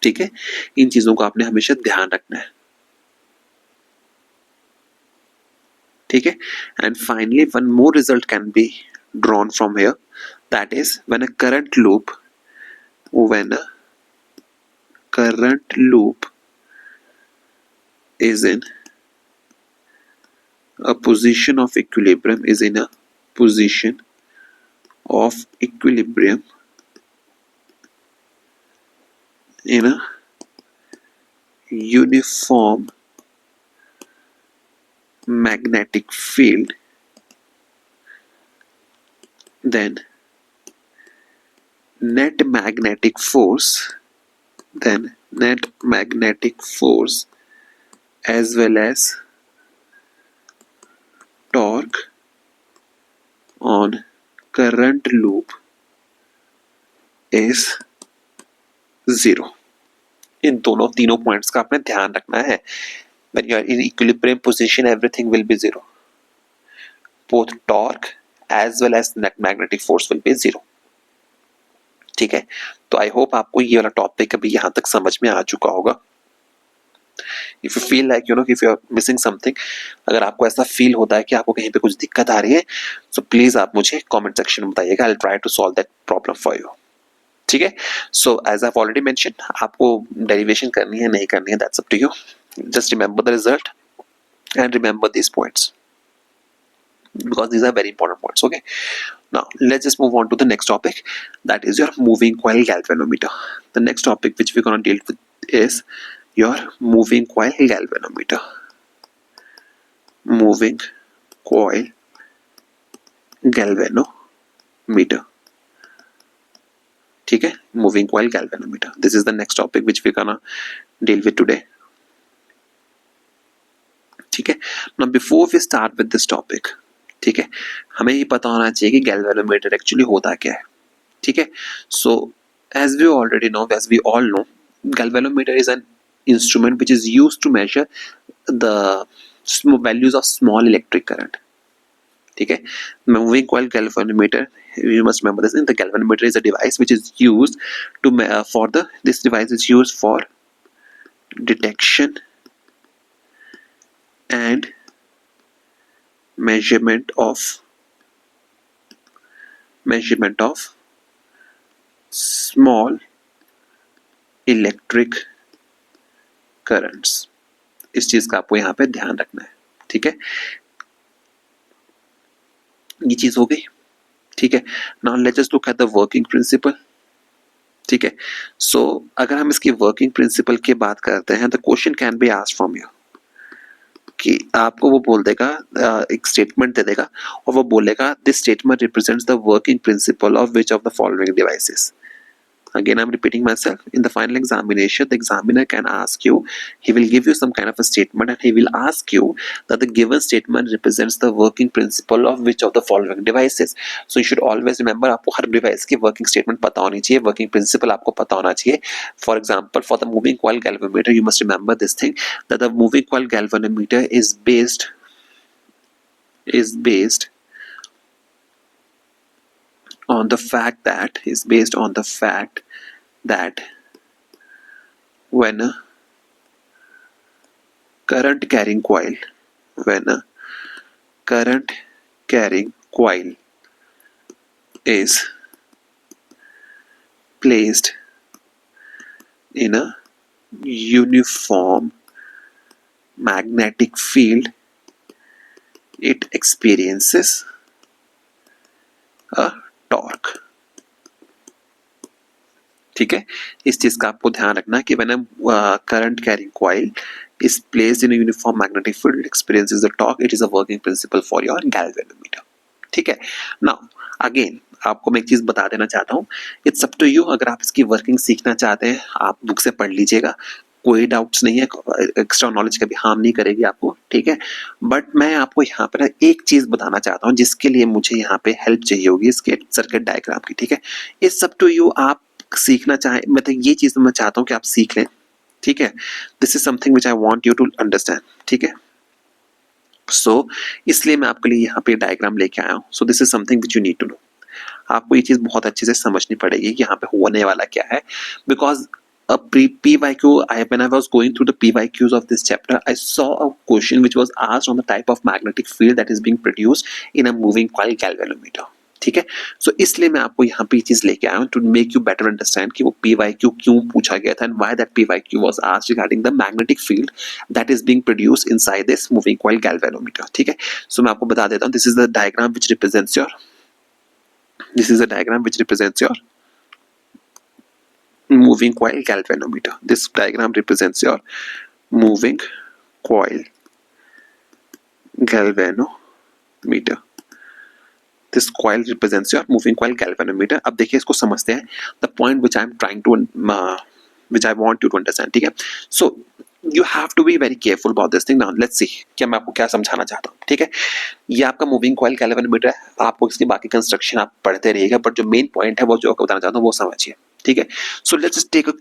ठीक है। इन चीजों को आपने हमेशा ध्यान रखना है, ठीक है। And finally one more result can be drawn from here, that is when a current loop is in a position of equilibrium in a uniform magnetic field, then net magnetic force as well as torque on current loop is zero। इन तीनों points का आपने ध्यान रखना है। When you are in equilibrium position, everything will be zero. Both torque as well as net magnetic force will be zero, ठीक है। तो आई hope आपको ये वाला टॉपिक अभी यहाँ तक समझ में आ चुका होगा। If you feel like if you are missing something, अगर आपको ऐसा फील होता है कि आपको कहीं पे कुछ दिक्कत आ रही है, सो प्लीज आप मुझे कमेंट सेक्शन में बताइएगा। I will try to solve that problem for you, ठीक है। So as I already mention, आपको डेरिवेशन करनी है नहीं करनी है, that's up to you. Just remember the result and remember this points. because these are very important points. Okay, now let's just move on to the next topic, that is your moving coil galvanometer. The next topic which we're going to deal with is your moving coil galvanometer. Moving coil galvanometer. ठीक है, moving coil galvanometer. This is the next topic which we're gonna deal with today. ठीक है, now before we start with this topic, ठीक है, हमें ये पता होना चाहिए कि galvanometer एक्चुअली होता क्या है. ठीक है, so as we already know, as we all know, galvanometer is an instrument which is used to measure the values of small electric current. ठीक है, moving coil galvanometer, you must remember this. The galvanometer is a device which is used to this device is used for detection and measurement of small electric currents. इस चीज का आपको यहाँ पे ध्यान रखना है. ठीक है, ये चीज हो गई. ठीक है, now let's just look at the working principle. ठीक है, सो अगर हम इसकी वर्किंग प्रिंसिपल की बात करते हैं, the question can be asked from you कि आपको वो बोल देगा, एक स्टेटमेंट दे देगा और वो बोलेगा this statement represents the working principle of which of the following devices. Again, I'm repeating myself. In the final examination, the examiner can ask you, he will give you some kind of a statement and he will ask you that the given statement represents the working principle of which of the following devices. So you should always remember, आपको हर device की working statement पता होनी चाहिए, working principle आपको पता होना चाहिए. For example, for the moving coil galvanometer, you must remember this thing, that the moving coil galvanometer is based on the fact that when a current carrying coil is placed in a uniform magnetic field, it experiences a torque. ठीक है, इस चीज का आपको ध्यान रखना कि when current carrying coil is placed in a uniform magnetic field, it experiences the torque. It is a working principle for your galvanometer. ठीक है, now again आपको मैं एक चीज बता देना चाहता हूँ, इट्स अप टू यू. अगर आप इसकी वर्किंग सीखना चाहते हैं, आप बुक से पढ़ लीजिएगा, कोई डाउट्स नहीं है, एक्स्ट्रा नॉलेज कभी हार्म नहीं करेगी आपको. ठीक है, बट मैं आपको यहाँ पर एक चीज बताना चाहता हूँ जिसके लिए मुझे यहाँ पे हेल्प चाहिए होगी, इसके सर्किट डायग्राम की. ठीक है, इट्स अप टू यू, आप सीखना चाहें, मतलब ये चीज मैं चाहता हूँ कि आप सीख लें. ठीक है, this is something which I want you to understand. ठीक है, सो इसलिए मैं आपके लिए यहाँ पे डायग्राम लेके आया हूँ. So this is something which you need to know. आपको ये चीज बहुत अच्छे से समझनी पड़ेगी कि यहाँ पे होने वाला क्या है, because a PYQ, when I was going through the PYQs of this chapter, I saw a question which was asked on the type of magnetic field that is being produced in a moving coil galvanometer. ठीक है, सो इसलिए मैं आपको यहाँ पे चीज लेके आया हूँ to make you better understand कि वो PYQ क्यों पूछा गया था and why that PYQ was asked regarding the magnetic field that is being produced inside this moving coil galvanometer. ठीक है, सो मैं आपको बता देता हूँ, this is the diagram which represents your moving coil galvanometer. This diagram represents your moving coil galvanometer. This coil represents your moving coil galvanometer. अब देखिए इसको समझते हैं. The point which I want you to understand. ठीक है, so you have to be very careful about this thing. Now let's see कि मैं आपको क्या समझाना चाहता हूँ. ठीक है, ये आपका moving coil galvanometer है, आपको इसकी बाकी कंस्ट्रक्शन आप पढ़ते रहिएगा, बट जो मेन पॉइंट है वो जो आपको बताना चाहता हूँ वो समझिए. ठीक है, so let's just take a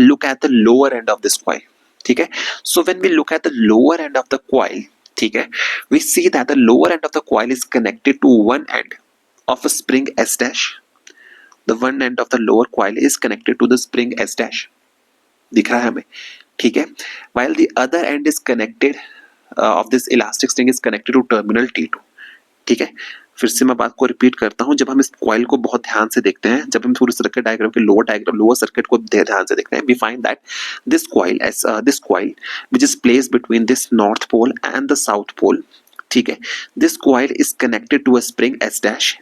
look at the lower end of this coil. ठीक है, so when we look at the lower end of the coil, ठीक है, we see that the lower end of the coil is connected to one end of a spring S dash. The one end of the lower coil is connected to the spring S dash. दिख रहा है हमें. ठीक है, while the other end is connected of this elastic string is connected to terminal T2. ठीक है, फिर से मैं बात को रिपीट करता हूं, जब हम इस कॉइल को बहुत ध्यान से देखते हैं, जब हम पूरे सर्किट डायग्राम के लोअर सर्किट को ध्यान से देखते हैं, we find that this coil which is placed between this north pole and the south pole, ठीक है, this coil is connected to a spring S dash,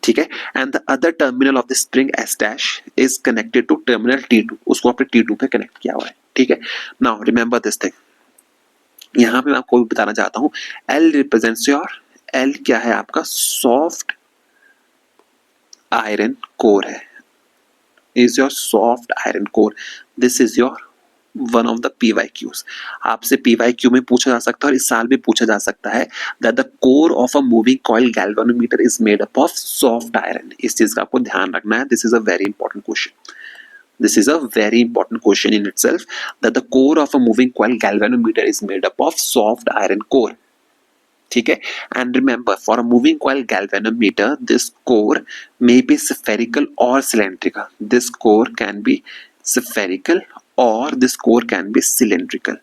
ठीक है, and the other terminal of the spring S dash is connected to terminal T2, उसको आपने T2 पे connect किया हुआ है, ठीक है। नाउ रिमेंबर दिस थिंग, यहां पे मैं आपको बताना चाहता हूं, L रिप्रेजेंट्स योर, L क्या है आपका, सॉफ्ट आयरन कोर है, is your soft iron core. This is your one of the PYQs. आपसे PYQ में पूछा जा सकता है और इस साल भी पूछा जा सकता है that the core of a moving coil galvanometer is made up of soft iron. इस चीज का आपको ध्यान रखना है. This is a very important question. This is a very important question in itself, that the core of a moving coil galvanometer is made up of soft iron core. ठीक है, and remember for a moving coil galvanometer this core may be spherical और cylindrical, this core can be spherical और this core can be cylindrical,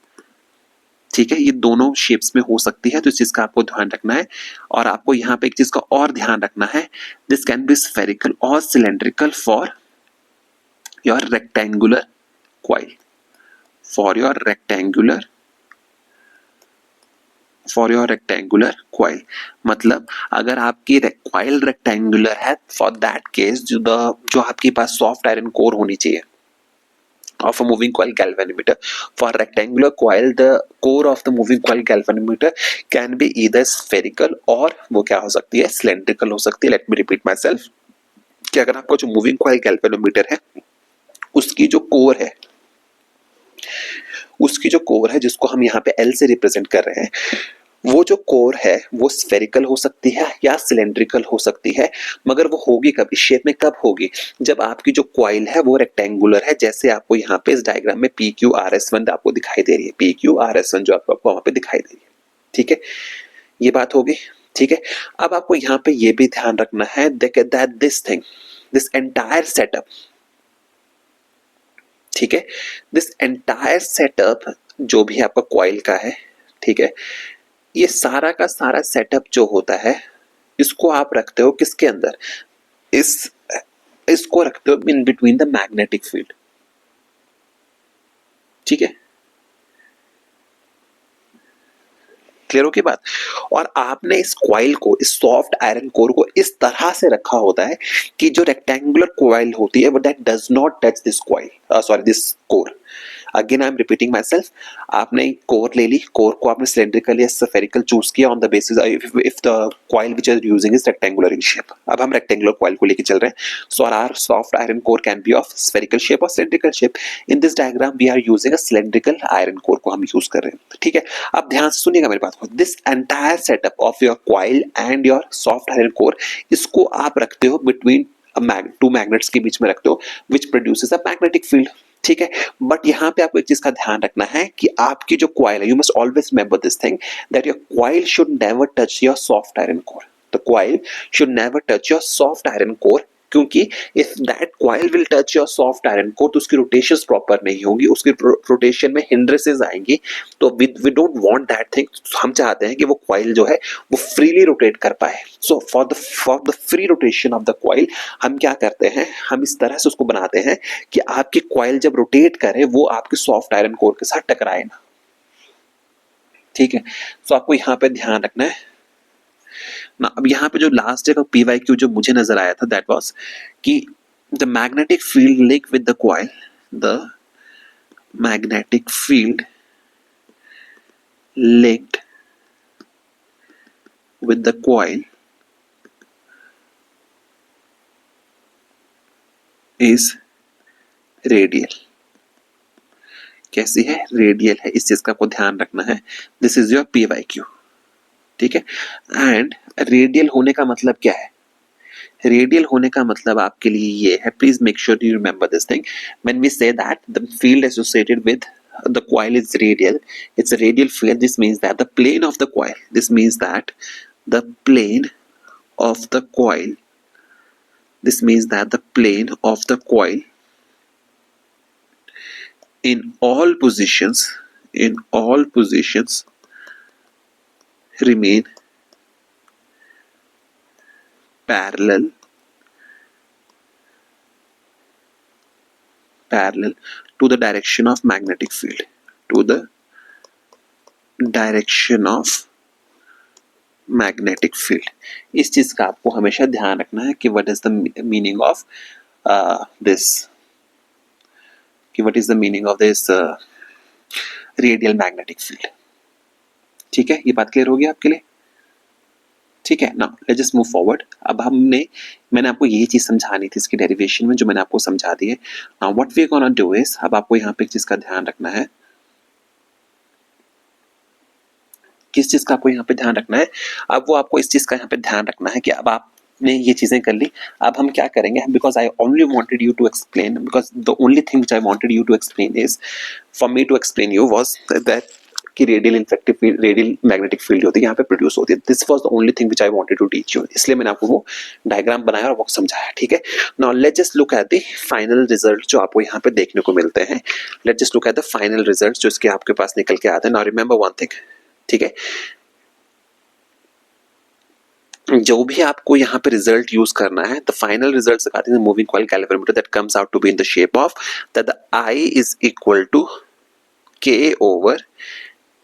ठीक है, ये दोनों shapes में हो सकती है, तो इस चीज का आपको ध्यान रखना है। और आपको यहाँ पे एक चीज का और ध्यान रखना है, दिस कैन बी स्फेरिकल और cylindrical for your rectangular coil, for your rectangular coil, मतलब अगर आपकी कॉइल रेक्टेंगुलर है, फॉर दैट केस जो आपके पास सॉफ्ट आयरन कोर होनी चाहिए of a moving coil galvanometer, for rectangular coil the core of the moving coil galvanometer can be either spherical और वो क्या हो सकती है, cylindrical हो सकती है। Let me repeat myself, कि अगर आपका जो moving coil galvanometer है उसकी जो कोर है जिसको हम यहाँ पे L से रिप्रेजेंट कर रहे हैं, वो जो कोर है वो स्फेरिकल हो सकती है या सिलेंड्रिकल हो सकती है, मगर वो होगी कब, इस शेप में कब होगी, जब आपकी जो कॉइल है वो रेक्टेंगुलर है, जैसे आपको यहाँ पे इस डायग्राम में PQRS1 आपको दिखाई दे रही है, PQRS1 जो आपको वहां पे दिखाई दे रही है, ठीक है, ये बात होगी, ठीक है। अब आपको यहाँ पे ये भी ध्यान रखना है दैट दिस एंटायर सेटअप, ठीक है, दिस एंटायर सेटअप जो भी आपका कॉइल का है, ठीक है, ये सारा का सारा सेटअप जो होता है इसको आप रखते हो किसके अंदर, इसको रखते हो in between the magnetic field, ठीक है, क्लियर हो की बात। और आपने इस कॉइल को, इस सॉफ्ट आयरन कोर को इस तरह से रखा होता है कि जो रेक्टेंगुलर कॉइल होती है वो that does not touch this coil, sorry this core, again I am repeating myself, आपने कोर ले ली, कोर को आपने सिलेंड्रिकल या स्फेरिकल चूज किया on the basis if the coil which are using is rectangular in shape, अब हम rectangular coil को लेके चल रहे हैं, so our soft iron core can be of spherical shape और cylindrical shape, in this diagram we are using a cylindrical iron core को हम यूज कर रहे हैं, ठीक है। अब ध्यान से सुनिएगा मेरी बात को, this entire setup of your coil and your soft iron core, इसको आप रखते हो बिटवीन टू मैग्नेट्स के बीच में रखते हो which produces a magnetic field, ठीक है। बट यहां पे आपको एक चीज का ध्यान रखना है कि आपकी जो कॉइल है, you must always remember this thing that your coil should never touch your soft iron core, the coil should never touch your soft iron core, क्योंकि if that coil will touch your soft iron core तो उसकी rotation proper नहीं होंगी, उसकी rotation में hindrances आएंगी, तो we don't want that thing, हम चाहते हैं कि वो कॉइल जो है वो फ्रीली रोटेट कर पाए, so for the free rotation of the coil हम क्या करते हैं, हम इस तरह से उसको बनाते हैं कि आपकी कॉइल जब रोटेट करे वो आपके सॉफ्ट आयरन कोर के साथ टकराए ना, ठीक है, तो आपको यहाँ पे ध्यान रखना है ना। अब यहाँ पे जो लास्ट जगह PYQ जो मुझे नजर आया था दैट वाज कि the magnetic field link with the coil, the magnetic field linked with the coil is radial, कैसी है, रेडियल है, इस चीज का आपको ध्यान रखना है, दिस इज योर PYQ, ठीक है। एंड रेडियल होने का मतलब क्या है, रेडियल होने का मतलब आपके लिए ये है, please make sure you remember this thing, when we say that the field associated with the coil is radial, it's a radial field, this means that the plane of the coil, this means that the plane of the coil, this means that the plane of the coil in all positions remain parallel to the direction of magnetic field, to the direction of magnetic field. इस चीज का आपको हमेशा ध्यान रखना है कि what is the meaning of this, कि what is the meaning of this radial magnetic field. ठीक है, ये बात क्लियर होगी आपके लिए? ठीक है, now let's just move forward. अब मैंने आपको यही चीज समझानी थी इसकी डेरिवेशन में, जो मैंने आपको समझा दी है। Now what we are gonna do is, अब आपको यहाँ पे एक चीज का ध्यान रखना है। किस चीज का आपको यहाँ पे ध्यान रखना है? अब वो आपको इस चीज का यहाँ पे ध्यान रखना है कि अब आपने ये चीजें कर ली, अब हम क्या करेंगे, because I only wanted you to explain, because the only thing which I wanted you to explain is, for me to explain you was that कि radial effective field, radial magnetic field होती है यहाँ पे produce होती है। This was the only thing which I wanted to teach you, इसलिए मैंने आपको वो डायग्राम बनाया और वो समझाया। ठीक है, now let's just look at the final result जो आपको यहाँ पे देखने को मिलते हैं। Let's just look at the final result जो इसके आपके पास निकल के आते हैं। नाउ रिमेंबर वन थिंग, ठीक है, जो भी आपको यहाँ पे रिजल्ट यूज करना है, द फाइनल रिजल्ट दिखाते हैं moving coil galvanometer that comes out to be in the shape of that the I is equal to K over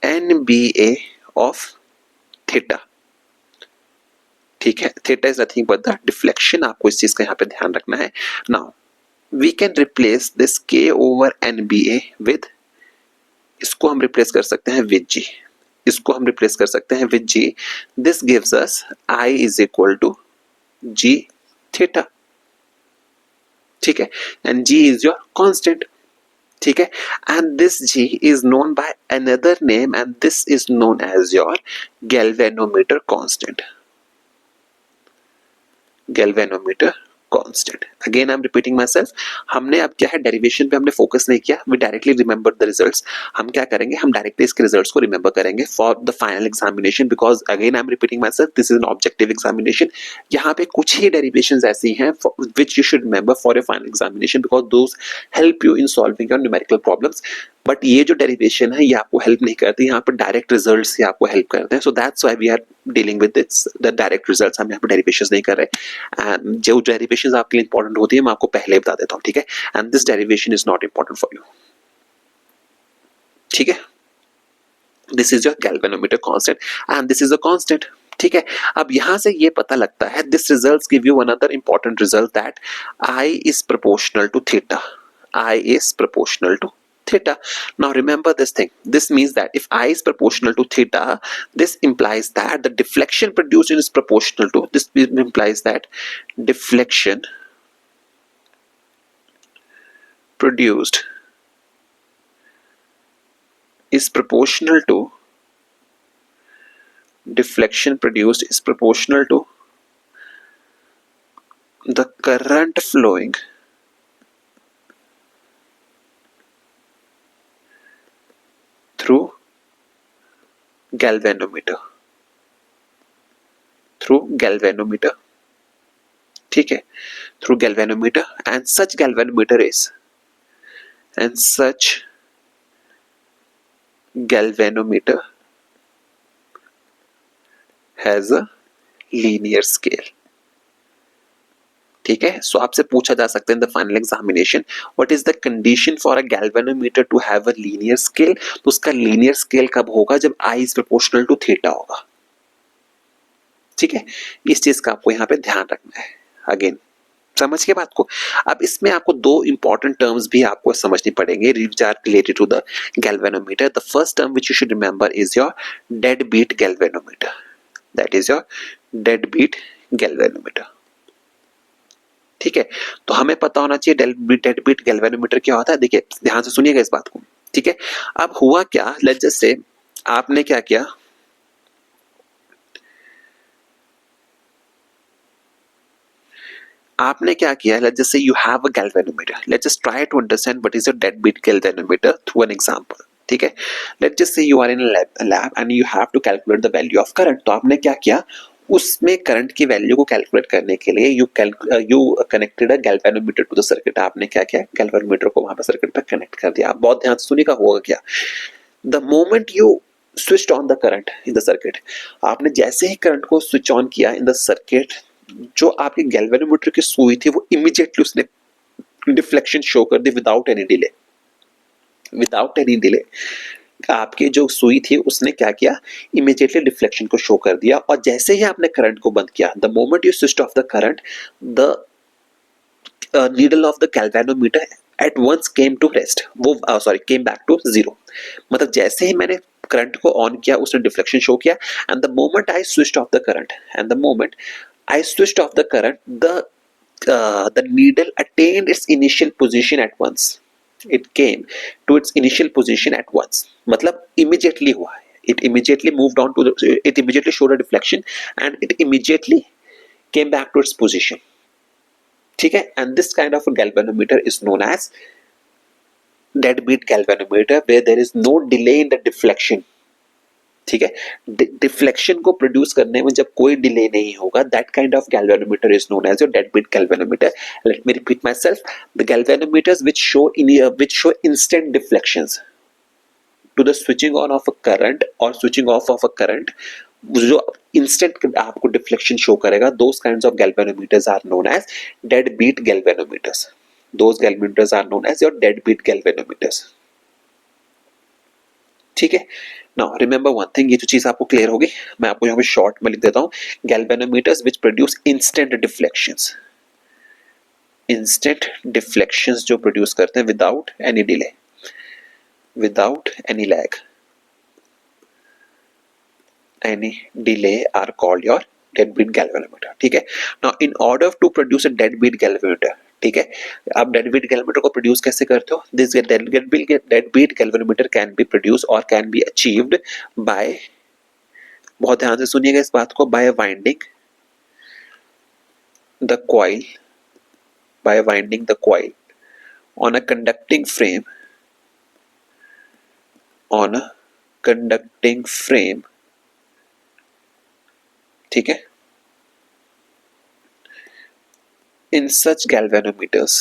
NBA of theta. ठीक है, theta is nothing but the deflection, आपको इस चीज का यहाँ पे ध्यान रखना है। Now we can replace this K over NBA with, इसको हम रिप्लेस कर सकते हैं विद G, इसको हम रिप्लेस कर सकते हैं with G। This gives us I is equal to G theta. ठीक है, and G is your constant. ठीक है, and this G is known by another name and this is known as your galvanometer constant. Galvanometer constant. Again I am repeating myself, हमने अब क्या है, derivation पे हमने फोकस नहीं किया, we directly remember the results. हम क्या करेंगे, हम डायरेक्टली इसके रिजल्ट्स को रिमेंबर करेंगे for the final examination, because again I am repeating my self, this is an objective examination. यहाँ पे कुछ ही डेरिवेशंस ऐसी हैं which you should remember for your final examination, because those help you in solving your numerical problems. But ये जो derivation है ये आपको हेल्प नहीं करती, यहाँ पर डायरेक्ट रिजल्ट्स ही आपको हेल्प करते हैं। So that's why we are dealing with this the direct results, हम यहाँ पर डेरिवेशंस नहीं कर रहे। जो डेरिवेशंस आपके लिए इंपॉर्टेंट होती है मैं आपको पहले बता देता हूँ। ठीक है, and this derivation is not important for you. ठीक है, this is your galvanometer constant and this is a constant. ठीक है, अब यहां से ये पता लगता है, this results give you another important result that I is proportional to theta. I is proportional to theta. Now remember this thing. This means that if I is proportional to theta, this implies that the deflection produced is proportional to, this implies that deflection produced is proportional to, deflection produced is proportional to the current flowing through galvanometer, through galvanometer। ठीक है, through galvanometer, and such galvanometer is, and such galvanometer has a linear scale। ठीक है, सो आपसे पूछा जा सकता है in the final examination, what is the condition for a galvanometer to have a linear scale. तो उसका लीनियर स्केल कब होगा, जब I is proportional to theta होगा। ठीक है, इस चीज का आपको यहाँ पे ध्यान रखना है। अगेन समझ के बात को, अब इसमें आपको दो इंपॉर्टेंट टर्म्स भी आपको समझनी पड़ेंगे which are related to the galvanometer. The first term which you should remember is your deadbeat galvanometer. That is your deadbeat galvanometer. ठीक है, तो हमें पता होना चाहिए डेडबीट गैल्वेनोमीटर क्या होता है। देखिए ध्यान से सुनिएगा इस बात को। ठीक है, अब हुआ क्या, लेट्स जस्ट से आपने क्या किया, आपने क्या किया, let's just say you have a galvanometer. Let's just try to understand what is a deadbeat galvanometer through an example. ठीक है, let's just say you are in a lab and you have to calculate the value of current. तो आपने क्या किया, उसमें current की value को calculate करने के लिए you connected a galvanometer to the circuit. आपने क्या किया, गैल्वेनोमीटर को वहां पर सर्किट पर कनेक्ट कर दिया। आप बहुत ध्यान से सुनिएगा, होगा क्या, the moment you switched on the current in the circuit, आपने जैसे ही करंट को स्विच ऑन किया इन द सर्किट, जो आपके गैल्वेनोमीटर की सुई थी वो इमीडिएटली उसने डिफ्लेक्शन शो कर दी without any delay. Without any delay आपकी जो सुई थी उसने क्या किया, इमीडिएटली डिफ्लेक्शन को शो कर दिया, और जैसे ही आपने करंट को बंद किया, the moment you switched off the current, the needle of the galvanometer at once came to rest, वो sorry came back to zero. मतलब जैसे ही मैंने करंट को ऑन किया उसने डिफ्लेक्शन शो किया, and the moment I switched off the current, and the moment I switched off the current, the needle attained its initial position at once. It came to its initial position at once. मतलब immediately हुआ है. It immediately moved on to the. It immediately showed a deflection, and it immediately came back to its position. ठीक है? And this kind of a galvanometer is known as deadbeat galvanometer, where there is no delay in the deflection. ठीक है, deflection को produce करने में जब कोई delay नहीं होगा, that kind of galvanometer is known as your deadbeat galvanometer. Let me repeat myself, the galvanometers which show instant deflections to the switching on off a current और switching off a current, जो instant आपको deflection show करेगा, those kinds of galvanometers are known as deadbeat galvanometers. Those galvanometers are known as your deadbeat galvanometers. ठीक है, now remember one thing, ये जो चीज आपको क्लियर होगी, मैं आपको यहाँ पे शॉर्ट में लिख देता हूँ. Galvanometers which produce instant deflections, instant deflections जो प्रोड्यूस करते हैं without any delay, without any lag, any delay are called your deadbeat galvanometer. ठीक है, now in order to produce a deadbeat galvanometer, ठीक है, आप डेडबीट गैल्वेनोमीटर को प्रोड्यूस कैसे करते हो? This deadbeat galvanometer can be produce और कैन बी अचीव्ड बाय, बहुत ध्यान से सुनिएगा इस बात को, by winding the coil, by winding the coil on a conducting frame, on a conducting frame. ठीक है, in such galvanometers,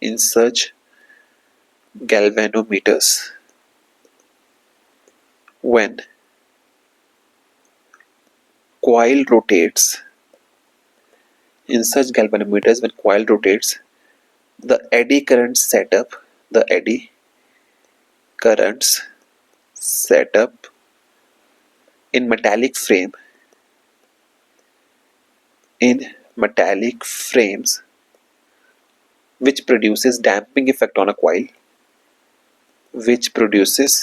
in such galvanometers, when coil rotates, in such galvanometers when coil rotates, the eddy currents set up, the eddy currents set up in metallic frame, in metallic frames, which produces damping effect on a coil, which produces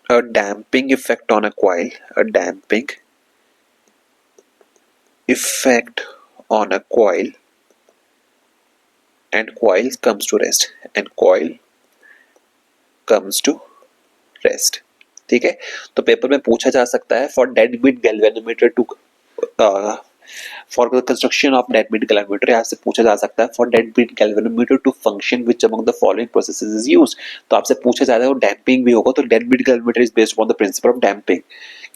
a damping effect on a coil, a damping effect on a coil, and coil comes to rest, and coil comes to rest. ठीक है, तो paper में पूछा जा सकता है for deadbeat galvanometer to, for the construction of deadbeat galvanometer, यहाँ से पूछा जा सकता है for deadbeat galvanometer to function which among the following processes is used. तो आपसे पूछा जा रहा है डैम्पिंग भी होगा, तो deadbeat galvanometer is based on the principle of damping,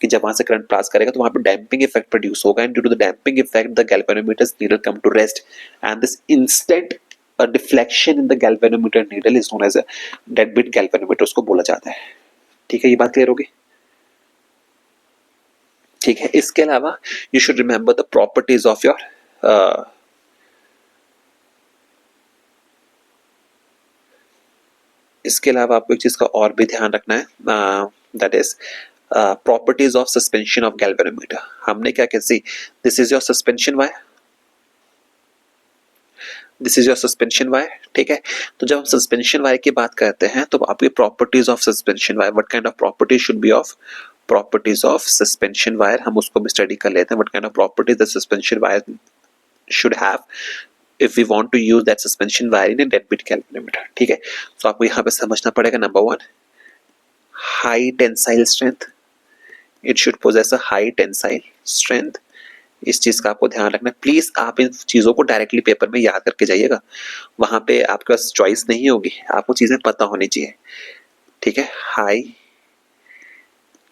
कि जब वहां से करंट पास करेगा तो वहां पे डैम्पिंग इफेक्ट प्रोड्यूस होगा, and due to the damping effect the galvanometer's needle come to rest, and this instant deflection in the galvanometer needle is known as a deadbeat galvanometer, उसको बोला जाता है. ठीक है, ये बात क्लियर होगी. ठीक है, इसके अलावा you should remember the properties of your, इसके अलावा आपको एक चीज का और भी ध्यान रखना है, that is properties of suspension of galvanometer. हमने क्या कैसी, this is your suspension wire, this is your suspension wire. ठीक है, तो जब हम सस्पेंशन वायर की बात करते हैं तो आपकी properties of suspension wire, what kind of properties should be of, properties of suspension wire, हम उसको भी स्टडी कर लेते हैं. What kind of properties the suspension wire should have if we want to use that suspension wire in a deadbeat galvanometer. ठीक है, तो आपको यहाँ पे समझना पड़ेगा, number one, high tensile strength, it should possess a high tensile strength. इस चीज का आपको ध्यान रखना. प्लीज आप इन चीजों को डायरेक्टली पेपर में याद करके जाइएगा, वहां पे आपके पास चॉइस नहीं होगी, आपको चीजें पता होनी चाहिए. ठीक है, high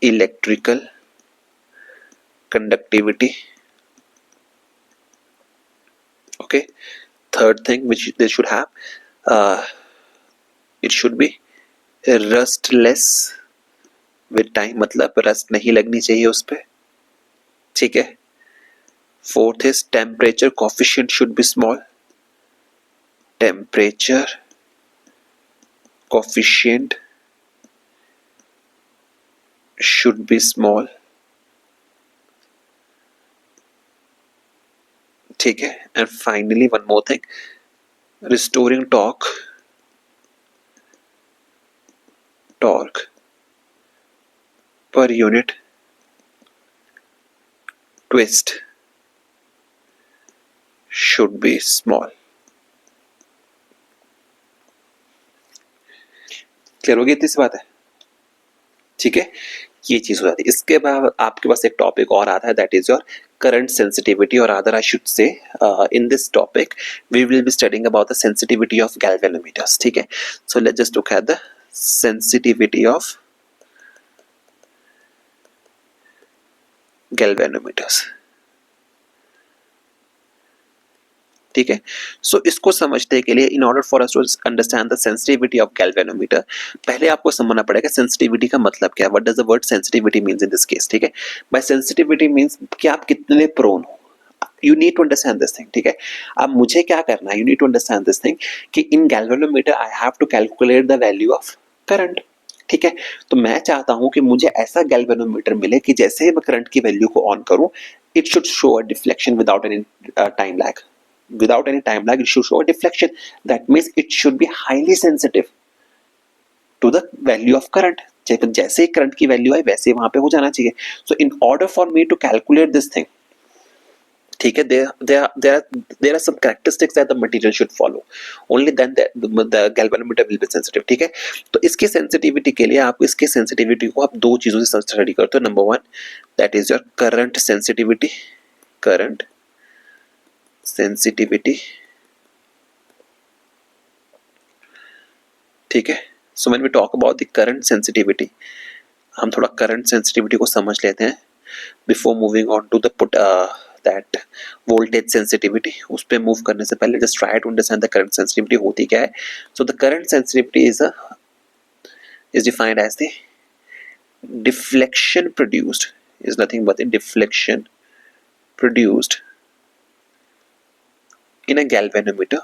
electrical conductivity. Okay, third thing which they should have, it should be rustless with time, मतलब रस्ट नहीं लगनी चाहिए उस पे. ठीक है, fourth is temperature coefficient should be small, temperature coefficient should be small. ठीक है, and finally one more thing, restoring torque per unit twist should be small. Clear होगी इतनी सी बात है? ठीक है, ये चीज हो जाती है। इसके बाद आपके पास एक टॉपिक और आता है, that is your current sensitivity, और other I should say in this topic we will be studying about the sensitivity of galvanometers. ठीक है, so let's just look at the sensitivity of galvanometers. ठीक है, so इसको समझने के लिए, in order for us to understand the sensitivity of galvanometer, पहले आपको समझना पड़ेगा सेंसिटिविटी का मतलब क्या है, what does the word sensitivity means in this case. ठीक है, बाय सेंसिटिविटी मींस कि आप कितने प्रोन हो, you need to understand this thing. ठीक है, अब मुझे क्या करना है, you need to understand this thing कि in galvanometer I have to calculate the value of current. ठीक है, तो मैं चाहता हूं कि मुझे ऐसा गैल्वेनोमीटर मिले कि जैसे ही मैं करंट की वैल्यू को ऑन करूं, it should show a deflection without any time lag. Without any time lag, it should show a deflection. That means it should be highly sensitive to the value of current. जैसे ही current की वैल्यू है वैसे वहां पे हो जाना चाहिए। So in order for me to calculate this thing, ठीक है, there are some characteristics that the material should follow, only then the galvanometer will be sensitive। ठीक है, तो इसके सेंसिटिविटी के लिए आप इसके सेंसिटिविटी को आप दो चीजों से स्टडी करते हो। Number one, that is your current sensitivity, current sensitivity. ठीक है, so when we talk about the current sensitivity, हम थोड़ा करंट सेंसिटिविटी को समझ लेते हैं before moving on to the put that voltage sensitivity. उस पे मूव करने से पहले just try to understand the current sensitivity होती क्या है। So the current sensitivity is defined as the deflection produced, is nothing but the deflection produced in a galvanometer,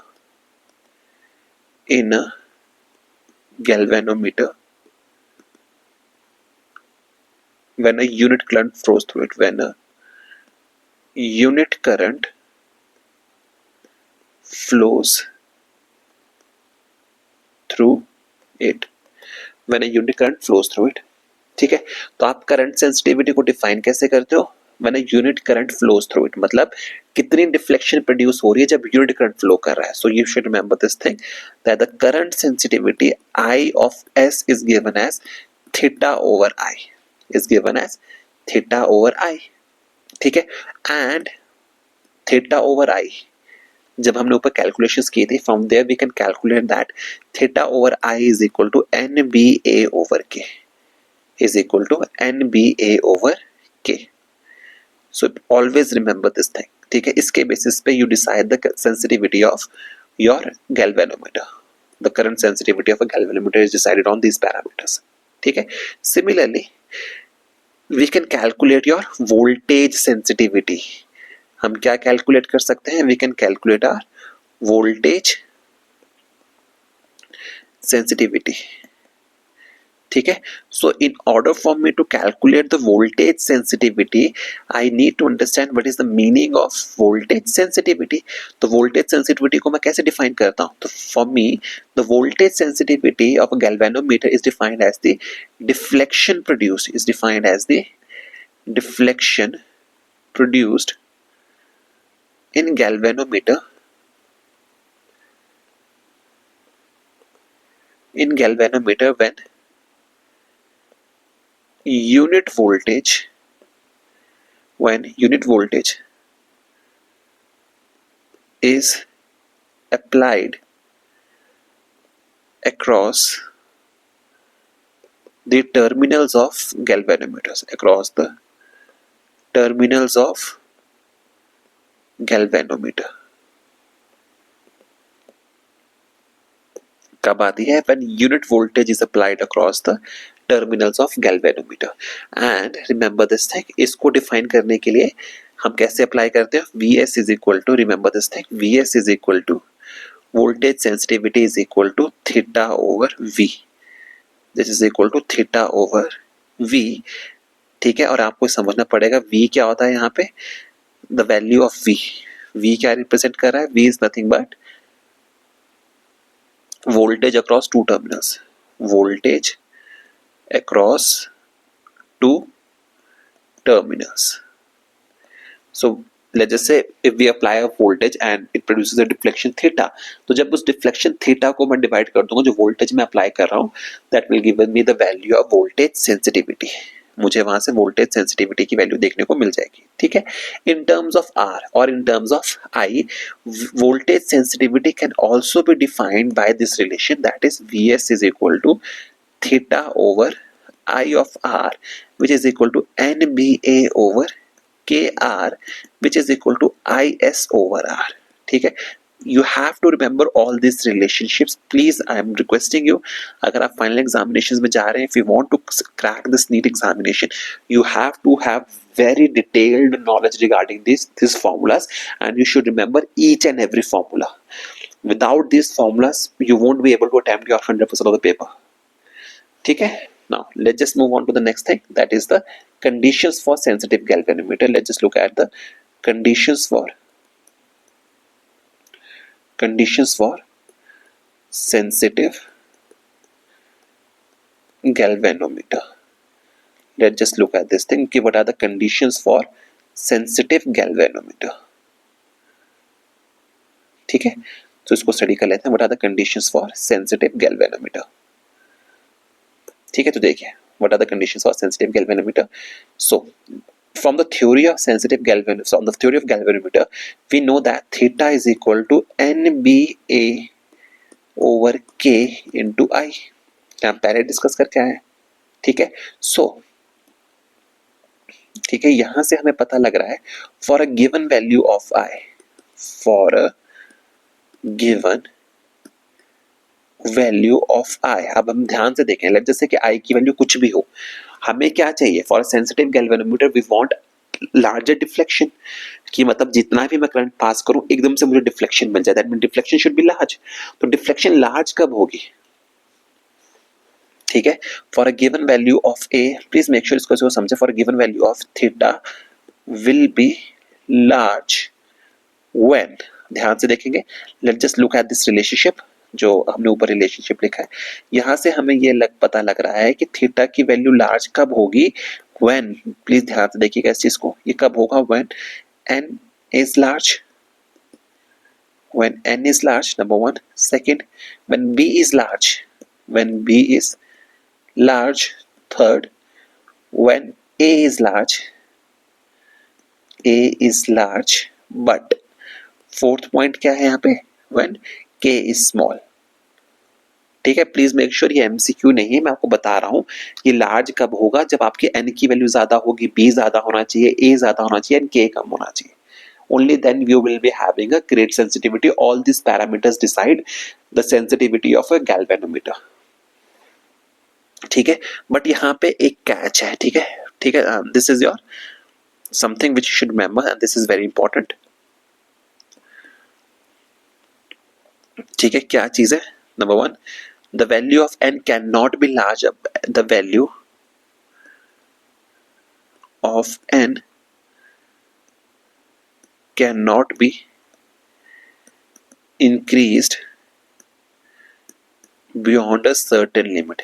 in a galvanometer when a unit current flows through it, when a unit current flows through it, when a unit current flows through it। ठीक है, तो आप current sensitivity को define कैसे करते हो, when a unit current flows through it, मतलब कितनी डिफ्लेक्शन प्रोड्यूस हो रही है जब यूनिट करंट फ्लो कर रहा है। So you should remember this thing that the current sensitivity I of S is given as theta over I, is given as theta over I। ठीक है, एंड थीटा ओवर I जब हमने ऊपर calculations की थी, from there we can calculate that theta over I is equal to NBA over K, is equal to NBA over K। So always remember this thing। ठीक है, इसके basis पे you decide the sensitivity of your galvanometer। The current sensitivity of a galvanometer is decided on these parameters। ठीक है, similarly we can calculate your voltage sensitivity। हम क्या calculate कर सकते हैं, we can calculate our voltage sensitivity। ठीक है, so in order for me to calculate the voltage sensitivity, I need to understand what is the meaning of voltage sensitivity. तो voltage sensitivity को मैं कैसे डिफाइन करता हूं, तो for me the voltage sensitivity of a galvanometer is defined as the deflection produced, is defined as the deflection produced in galvanometer, in galvanometer when unit voltage is applied across the terminals of galvanometers, across the terminals of galvanometer। कब आती है, when unit voltage is applied across the terminals of galvanometer। and remember this thing, इसको define करने के लिए हम कैसे apply करते हैं, Vs is equal to, remember this thing, Vs is equal to voltage sensitivity is equal to theta over V. This is equal to theta over V. ठीक है, और आपको समझना पड़ेगा V क्या होता है यहाँ पे, the value of V. V क्या रिप्रेजेंट कर रहा है, V is nothing but voltage across two terminals. Voltage across two terminals. So let's just say if we apply a voltage and it produces a deflection theta, तो जब उस deflection theta को मैं divide कर दूंगा जो वोल्टेज मैं apply कर रहा हूँ, that will give me the value of voltage sensitivity. मुझे वहां से वोल्टेज सेंसिटिविटी की वैल्यू देखने को मिल जाएगी. ठीक है, इन टर्म्स ऑफ आर और in terms of I, voltage sensitivity can also be defined by this relation, that is Vs is equal to theta over I of R, which is equal to NBA over KR, which is equal to IS over R. ठीक है, you have to remember all these relationships. Please, I am requesting you, अगर आप final examinations में जा रहे हैं, if you want to crack this NEET examination, you have to have very detailed knowledge regarding these formulas, and you should remember each and every formula. Without these formulas, you won't be able to attempt your 100% of the paper. ठीक है, now let's just move on to the next thing, that is the conditions for sensitive galvanometer. Let's just look at the conditions for sensitive galvanometer. Let's just look at this thing. Okay, what are the conditions for sensitive galvanometer? ठीक है, तो इसको study कर लेते हैं. What are the conditions for sensitive galvanometer? ठीक है, तो देखिए what are the conditions for sensitive galvanometer. So from the theory of galvanometer, we know that theta is equal to NBA over K into I. हम पहले discuss करके आए हैं. ठीक है, सो ठीक है, यहां से हमें पता लग रहा है for a given value of I, for a given value of I, अब हम ध्यान से देखें, लेट जैसे कि I की वैल्यू कुछ भी हो, हमें क्या चाहिए for sensitive galvanometer, we want larger deflection, कि मतलब जितना भी मैं करंट पास करूं एकदम से मुझे डिफ्लेक्शन मिल जाए, that mean deflection should be large. तो डिफ्लेक्शन लार्ज कब होगी? ठीक है, for a given value of A, please make sure इसको समझे, for a given value of theta will B large when, ध्यान से देखेंगे, let just look at this relationship जो हमने ऊपर रिलेशनशिप लिखा है. यहां से हमें ये पता लग रहा है कि थीटा की वैल्यू लार्ज कब होगी, व्हेन, प्लीज ध्यान से देखिएगा इस चीज को, ये कब होगा, when n is large, when n is large, number one. Second, when b is large, third, when a is large, but fourth point क्या है यहाँ पे, when k is small. ठीक है, प्लीज मेक श्योर ये एमसीक्यू नहीं है, मैं आपको बता रहा हूँ ये लार्ज कब होगा, जब आपकी n की वैल्यू ज्यादा होगी, b ज्यादा होना चाहिए, a ज्यादा होना चाहिए एंड k कम होना चाहिए. Only then you will be having a great sensitivity. All these parameters decide the sensitivity of a galvanometer. ठीक है, बट यहाँ पे एक कैच है. ठीक है, this is your something which you should remember and this is very important. ठीक है, क्या चीज है? Number one, the value of n cannot be larger, the value of n cannot be increased beyond a certain limit.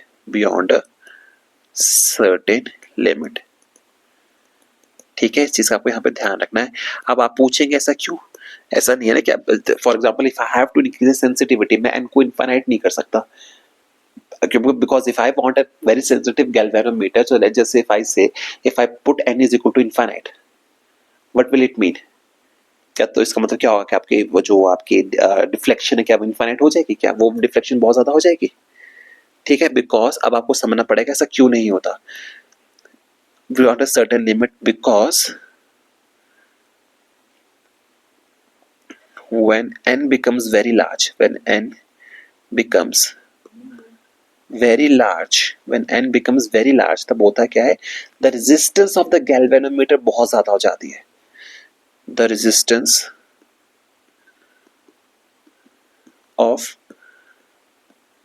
ठीक है, इस चीज का आपको यहाँ पे ध्यान रखना है. अब आप पूछेंगे ऐसा क्यों? ऐसा नहीं है ना कि for example if I have to increase sensitivity, मैं n को इनफाइनाइट नहीं कर सकता, because if I want a very sensitive galvanometer, so let's just say if I put n is equal to infinite, what will it mean? क्या, तो इसका मतलब क्या होगा कि आपके वो जो आपकी डिफ्लेक्शन है क्या वो इनफाइनाइट हो जाएगी, क्या वो डिफ्लेक्शन बहुत ज्यादा हो जाएगी? ठीक है, बिकॉज अब आपको समझना पड़ेगा ऐसा क्यों नहीं होता. beyond a certain limit, because when n becomes very large, when n becomes very large, तब होता क्या है, the resistance of the galvanometer बहुत ज्यादा हो जाती है. The resistance of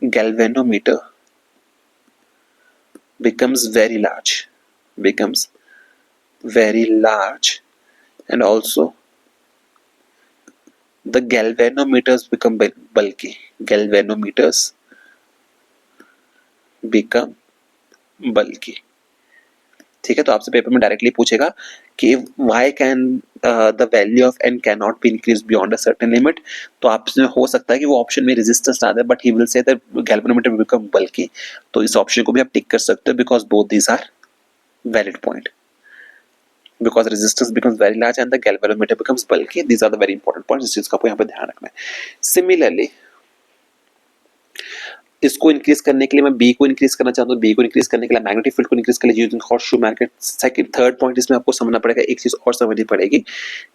galvanometer becomes very large, and also the galvanometers become bulky. Galvanometers become bulky. ठीक है, तो आपसे पेपर में डायरेक्टली पूछेगा कि why can the value of N can not be increase beyond a certain limit. तो आपसे हो सकता है कि वो ऑप्शन में रेजिस्टेंस ना दे, but he will say that galvanometer will become bulky. तो इस ऑप्शन को भी आप टिक कर सकते हो because both these are valid point. Because resistance becomes very large and the galvanometer becomes bulky. These are the very important points. इस चीज का आपको यहाँ पे ध्यान रखना है. Similarly, इसको इंक्रीज करने के लिए मैं बी को इंक्रीज करना चाहता हूँ. बी को इंक्रीज करने के लिए मैग्नेटिक फील्ड को इंक्रीज कर लीजिए using horseshoe magnet. Second third point इसमें आपको समझना पड़ेगा, एक चीज और समझनी पड़ेगी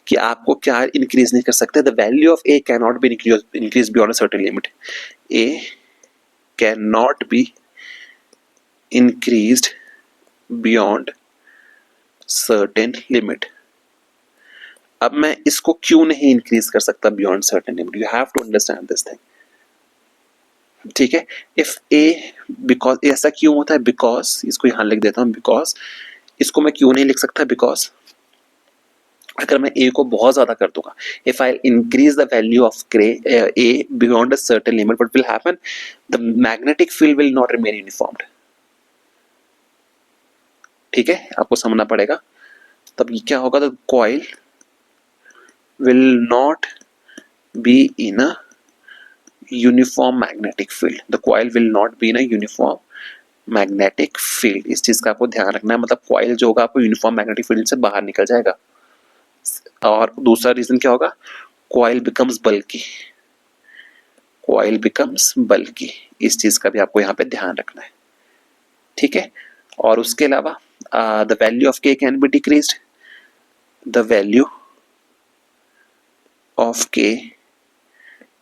कि आपको क्या इंक्रीज नहीं कर सकते. The value of A can not be increase beyond a certain limit. A can not be increased beyond certain limit. अब मैं इसको क्यों नहीं इंक्रीज कर सकता beyond certain limit? You have to understand this thing. ठीक है, इफ ए, बिकॉज ऐसा क्यों होता है? बिकॉज इसको यहां लिख देता हूं. बिकॉज इसको मैं क्यों नहीं लिख सकता? बिकॉज अगर मैं ए को बहुत ज्यादा कर दूंगा, if I increase the value of A beyond a certain limit, what will happen? The magnetic field will not remain uniformed. ठीक है, आपको समझना पड़ेगा. तब ये क्या होगा? The coil will not be in a uniform magnetic field. The coil will not be in a uniform magnetic field. इस चीज का आपको ध्यान रखना है. मतलब कॉइल जो होगा आपको यूनिफॉर्म मैग्नेटिक फील्ड से बाहर निकल जाएगा. और दूसरा रीजन क्या होगा? कॉइल बिकम्स बल्की. कॉइल बिकम्स बल्की. इस चीज का भी आपको यहाँ पे ध्यान रखना है. ठीक है, और उसके अलावा द वैल्यू ऑफ के can be decreased. The value of K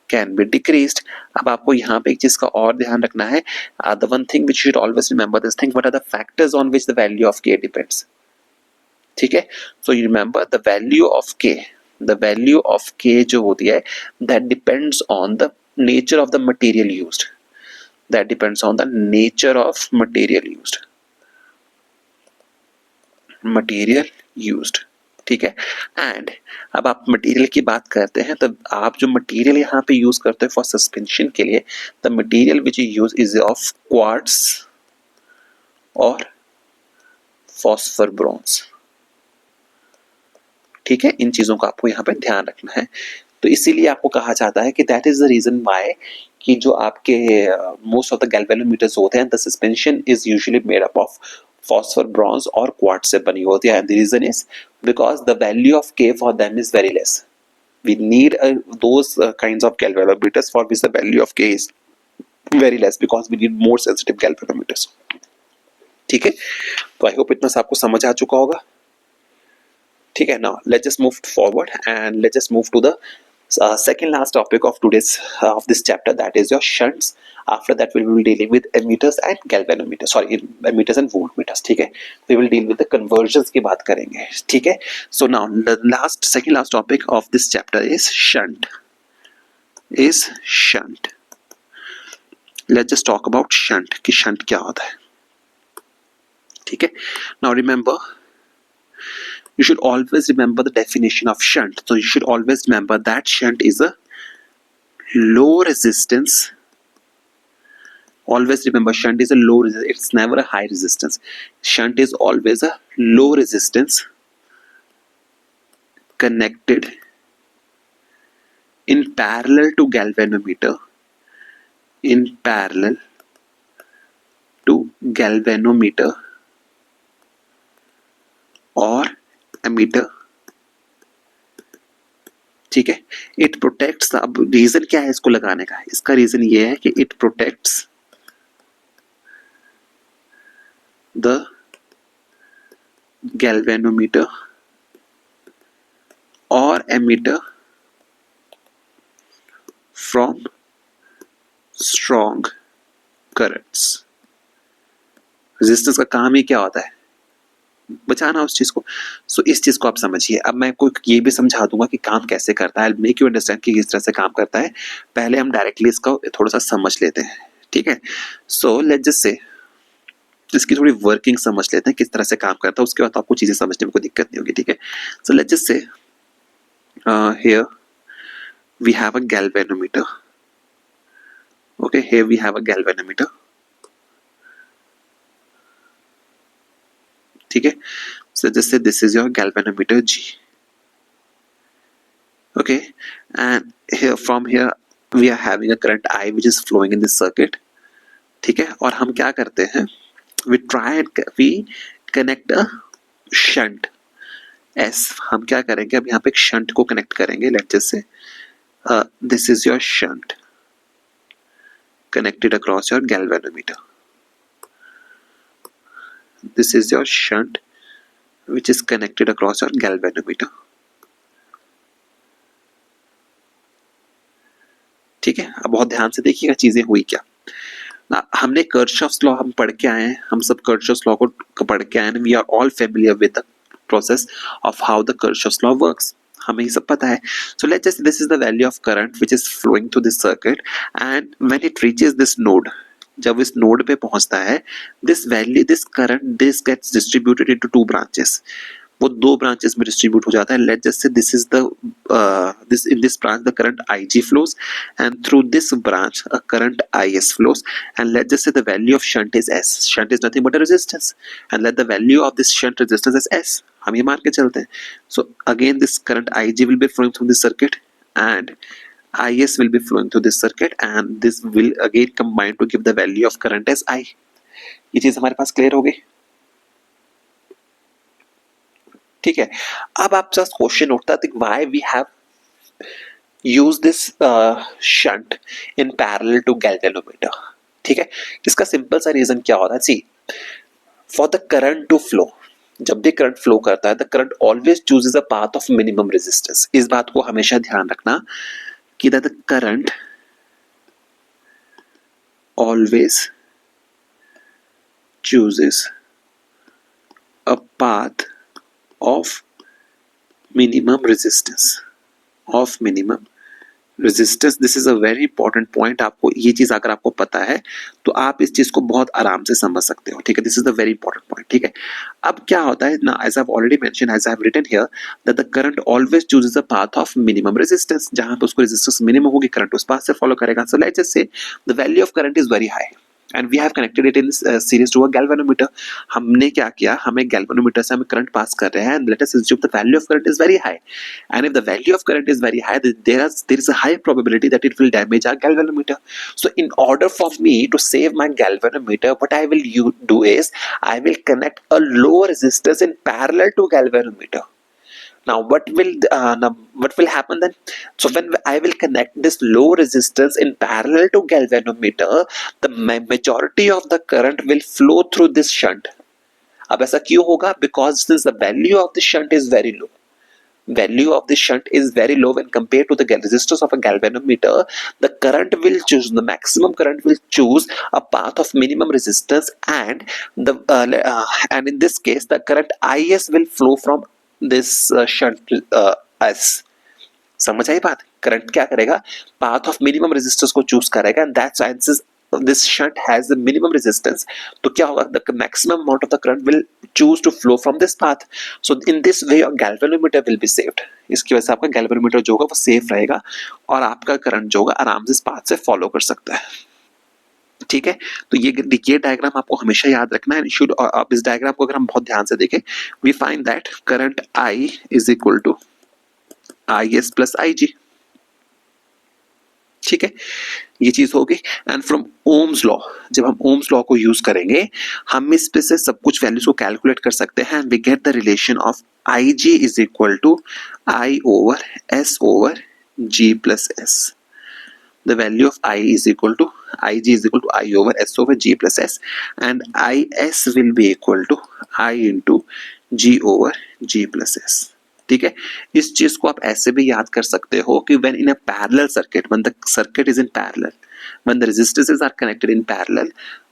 can be decreased. अब आपको यहाँ पे एक चीज का और ध्यान रखना है. The one thing which you should always remember this thing, what are the factors on which the value of K depends? ठीक है, so you remember the value of K. The value of K जो होती है, that depends on the nature of the material used. That depends on the nature of material used. Material used. ठीक है, and अब आप material की बात करते हैं, तो आप जो मटेरियल यहाँ पे यूज करते हैं फॉर सस्पेंशन के लिए, the material which you use is of quartz और फॉस्फर ब्रॉन्ज. ठीक है, इन चीजों का आपको यहाँ पे ध्यान रखना है. तो इसीलिए आपको कहा जाता है कि that is the reason why कि जो आपके मोस्ट ऑफ द गैल्वेनोमीटर्स होते हैं, the suspension is usually made up of phosphor bronze और quartz से बनी होती है. And the reason is because the value of K for them is very less. We need those kinds of galvanometers for which the value of K is very less because we need more sensitive galvanometers. ठीक है, तो I hope इतना सा आपको समझ आ चुका होगा. ठीक है, now let's just move forward and let's just move to the second last topic of today's of this chapter, that is your shunts. After that we will be dealing with ammeters and galvanometers, sorry, ammeters and voltmeters. ठीक है, we will deal with the conversions की बात करेंगे. ठीक है, so now the second last topic of this chapter is shunt. Let's just talk about shunt कि shunt क्या होता है. ठीक है, now remember, you should always remember the definition of shunt. So you should always remember that shunt is a low resistance. Always remember shunt is a low resistance. It's never a high resistance. Shunt is always a low resistance connected in parallel to galvanometer. In parallel to galvanometer or ammeter. ठीक है, it protects. अब reason क्या है इसको लगाने का? इसका reason ये है कि इट प्रोटेक्ट्स द galvanometer और ammeter from strong currents. Resistance का काम ही क्या होता है? बचाना उस चीज को। सो इस चीज को आप समझिए। अब मैं कोई ये भी समझा दूंगा कि काम कैसे करता है, मेक यू अंडरस्टैंड कि किस तरह से काम करता है। पहले हम डायरेक्टली इसका थोड़ा सा समझ लेते हैं, ठीक है। सो लेट्स जस्ट से इसकी थोड़ी वर्किंग समझ लेते हैं किस तरह से काम करता है, उसके बाद आपको चीजें समझने में कोई दिक्कत नहीं होगी, ठीक है। So let's just say here we have a galvanometer. Okay, here we have a galvanometer. ठीक है। So just say this is your galvanometer G. Okay, and here from here we are having a current I which is flowing in this circuit. ठीक है। और हम क्या करते हैं, we try and we connect a shunt S. हम क्या करेंगे, अब यहाँ पे एक शंट को कनेक्ट करेंगे। लेट्स जस्ट से this is your shunt connected across your galvanometer. This is your shunt which is connected across your galvanometer. ठीक है। अब बहुत ध्यान से देखिएगा चीजें हुई क्या। हमने कर्शॉफ्स लॉ हम पढ़ के आए हैं, हम सब कर्शॉफ्स लॉ को पढ़ के आए हैं। We are all familiar with the process of how the Kirchhoff's law works, हमें ये सब पता है। So let's just this is the value of current which is flowing through this circuit and when it reaches this node, जब इस node पे पहुंचता है, this value this current this gets distributed into two branches. वो दो branches में distribute हो जाता है। Let's just say this is the this in this branch the current IG flows and through this branch a current IS flows, and let's just say the value of shunt is S. Shunt is nothing but a resistance and let the value of this shunt resistance is S. हम ये मान के चलते हैं। So again this current IG will be flowing through this circuit and IS will be flowing through this circuit and this will again combine to give the value of current as I. ये चीज हमारे पास clear हो गई, ठीक है। अब आप just question उठता है why we have use this shunt in parallel to galvanometer, ठीक है। इसका सिंपल सा रीजन क्या होता है, see for the current to flow, जब भी करंट फ्लो करता है the current always chooses a path of minimum resistance. इस बात को हमेशा ध्यान रखना कि the current always chooses a path of minimum resistance, of minimum resistance. This is a very important point. आपको ये चीज अगर आपको पता है तो आप इस चीज को बहुत आराम से समझ सकते हो, ठीक है। This is the very important point, ठीक है। अब क्या होता है ना, as I have already mention, as I have written here that the current always chooses a path of minimum resistance. जहां पे उसको रेजिस्टेंस मिनिमम होगी करंट उस पाथ से फॉलो करेगा। So let's just say the value of current is very high and we have connected it in series to a galvanometer. हमने क्या किया, हमें galvanometer से हमें current pass कर रहे हैं and let us assume the value of current is very high, and if the value of current is very high there is a high probability that it will damage our galvanometer. So in order for me to save my galvanometer, what I will do is I will connect a low resistance in parallel to galvanometer. Now what will happen then? So when I will connect this low resistance in parallel to galvanometer, the majority of the current will flow through this shunt. अब ऐसा क्यों होगा? Because since the value of the shunt is very low, value of the shunt is very low when compared to the resistance of a galvanometer, the current will choose, the maximum current will choose a path of minimum resistance, and and in this case the current IS will flow from this shunt S. समझ आई बात? Current क्या करेगा, path of minimum resistance को choose करेगा, and that's why this shunt has the minimum resistance. तो क्या होगा, the maximum amount of the current will choose to flow from this path. So in this way your galvanometer will be saved. इसकी वजह से आपका galvanometer जो होगा वो सेफ रहेगा और आपका करंट जो होगा आराम से इस पाथ से फॉलो कर सकता है, ठीक है। तो ये डायग्राम आपको हमेशा याद रखना है। शुड आप इस डायग्राम को अगर हम बहुत ध्यान से देखें, we find that current I is equal to IS plus IG, ठीक है। ये चीज होगी। एंड फ्रॉम ओम्स लॉ, जब हम ओम्स लॉ को यूज करेंगे हम इस पे से सब कुछ वैल्यूज को कैलकुलेट कर सकते हैं, and we get the relation of IG is equal to I over S over G plus S. The value of I is equal to IG is equal to I over S over G plus S, and IS will be equal to I into G over G plus S. ठीक है। इस चीज को आप ऐसे भी याद कर सकते हो कि when in a parallel circuit, when the circuit is in parallel, when the resistances are connected in parallel,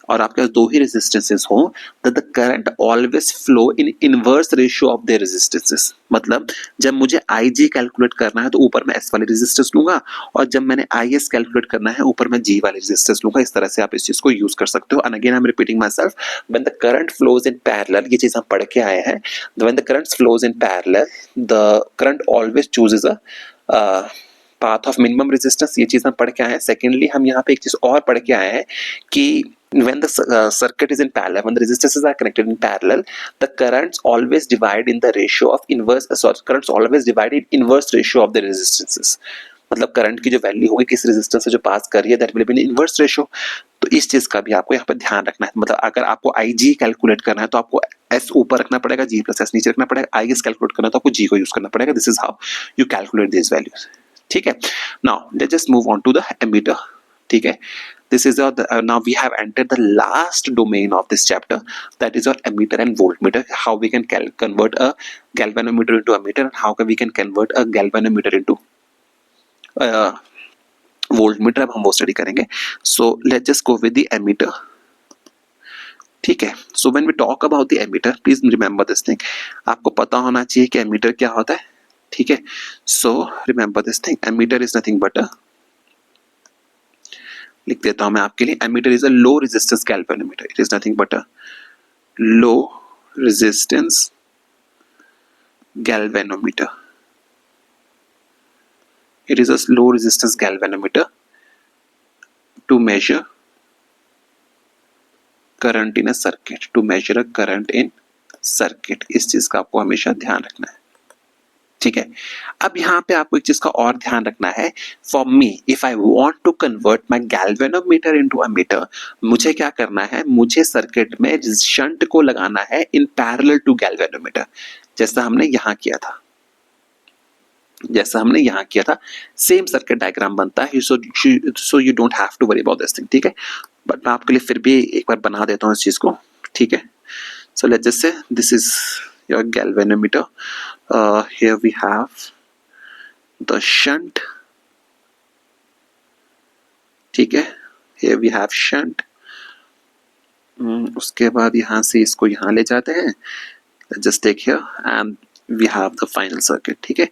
और आपके पास दो ही रेजिस्टेंसेस हो, that the current always flow in inverse ratio of their resistances. मतलब जब मुझे IG कैलकुलेट करना है तो ऊपर मैं S वाले रेजिस्टेंस लूंगा, और जब मैंने IS कैलकुलेट करना है ऊपर मैं G वाले रेजिस्टेंस लूंगा। इस तरह से आप इस चीज को यूज कर सकते हो। And again I am repeating my self, when the current flows in parallel, ये चीज हम पढ़ के आए हैं, when the current flows in parallel the current always chooses a path of minimum resistance. ये चीज हम पढ़ के आए हैं। सेकेंडली हम यहाँ पे एक चीज और पढ़ के आए हैं कि when the circuit is in parallel, when the resistances are connected in parallel, the currents always divide in the ratio of inverse, currents always divide in inverse ratio of the resistances। मतलब current की जो value होगी किस resistance से जो पास कर रही है, that will be in inverse ratio. तो इस चीज का भी आपको यहाँ पर ध्यान रखना है। मतलब अगर आपको IG कैलकुलेट करना है तो आपको S ऊपर रखना पड़ेगा, G प्लस S नीचे रखना पड़ेगा। IS कैलकुलेट करना है तो आपको G को यूज करना पड़ेगा। This is how you calculate this values. ठीक है, now let's just move on to the ammeter. ठीक है, this is now we have entered the last domain of this chapter, that is your ammeter and voltmeter. How we can convert a galvanometer into ammeter, and how we can convert a galvanometer into voltmeter, अब हम वो study करेंगे। So let's just go with the ammeter। ठीक है, so when we talk about the ammeter, please remember this thing, आपको पता होना चाहिए कि ammeter क्या होता है। ठीक है, so remember this thing, ammeter is nothing but a, लिख देता हूं मैं आपके लिए, ammeter is a low resistance galvanometer. It is nothing but a low resistance galvanometer. It is a low resistance galvanometer to measure current in a circuit, to measure a current in circuit. इस चीज का आपको हमेशा ध्यान रखना है। ठीक है, अब यहाँ पे आपको एक चीज का और ध्यान रखना है। For me if I want to convert my galvanometer into a meter, मुझे क्या करना है, मुझे सर्किट में शंट को लगाना है इन पैरेलल टू गैल्वेनोमीटर, जैसा हमने यहाँ किया था, जैसा हमने यहाँ किया था। सेम सर्किट डायग्राम बनता है। So you don't have to worry about this thing. ठीक है, बट मैं आपके लिए फिर भी एक बार बना देता हूँ इस चीज को। ठीक है, so let's just say this is your galvanometer. Here we have the shunt। ठीक है, here we have shunt। उसके बाद यहाँ से इसको यहाँ ले जाते हैं, just take here and we have the final circuit। ठीक है,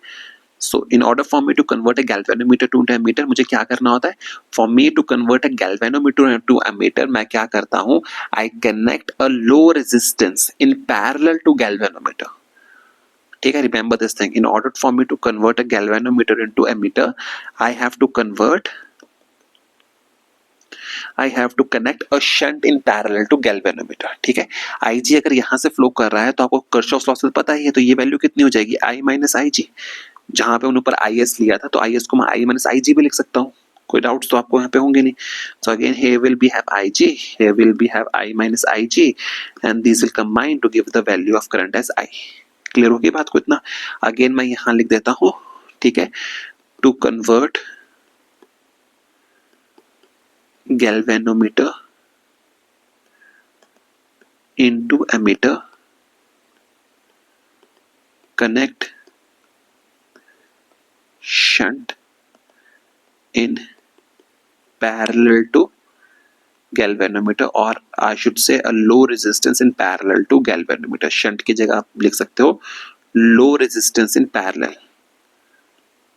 so in order for me to convert a galvanometer to ammeter, मुझे क्या करना होता है, for me to convert a galvanometer to ammeter, मैं क्या करता हूँ, I connect a low resistance in parallel to galvanometer। ठीक है, remember this thing, in order for me to convert a galvanometer into ammeter, I have to connect a shunt in parallel to galvanometer। ठीक है, IG अगर यहाँ से flow कर रहा है तो आपको किरचॉफ्स लॉ से पता ही है, तो ये वैल्यू कितनी हो जाएगी, I माइनस IG। जहां पे उन्होंने ऊपर IS लिया था तो IS को मैं I माइनस IG भी लिख सकता हूँ। कोई डाउट्स तो आपको यहाँ पे होंगे नहीं। So again here will be have IG, here will be have I minus IG, and these will combine to give the value of current as I। Clear होगी बात को इतना। अगेन मैं यहां लिख देता हूं। ठीक है, to convert galvanometer into ammeter, connect shunt in parallel to galvanometer, और I should say a low resistance in parallel to galvanometer. Shunt की जगह आप लिख सकते हो low resistance in parallel,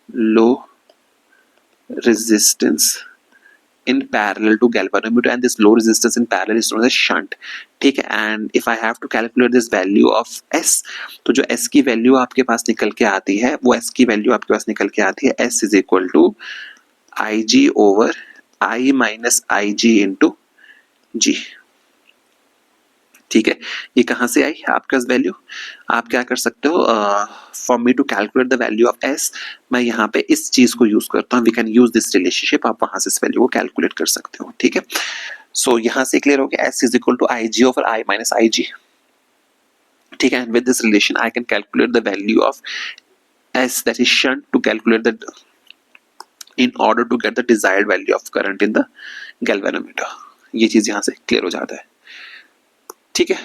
low resistance in parallel to galvanometer, and this low resistance in parallel is known as shunt। ठीक है, and if I have to calculate this value of S, तो जो S की value आपके पास निकल के आती है, वो S की वैल्यू आपके पास निकल के आती है, S is equal to IG over I minus IG into G। ठीक है, ये कहां से आई आपके पास वैल्यू, आप क्या कर सकते हो, for me to calculate the value of S, मैं यहाँ पे इस चीज को यूज करता हूँ, we can use this relationship, आप वहां से इस वैल्यू को कैलकुलेट कर सकते हो। ठीक है, सो यहाँ से क्लियर हो गया, S is equal to I G over I minus I G. ठीक है, with this relation I can calculate the value of S, that is shunt, to calculate the in order to get the desired value of current in the galvanometer। ये चीज यहां से clear हो जाता है। ठीक है,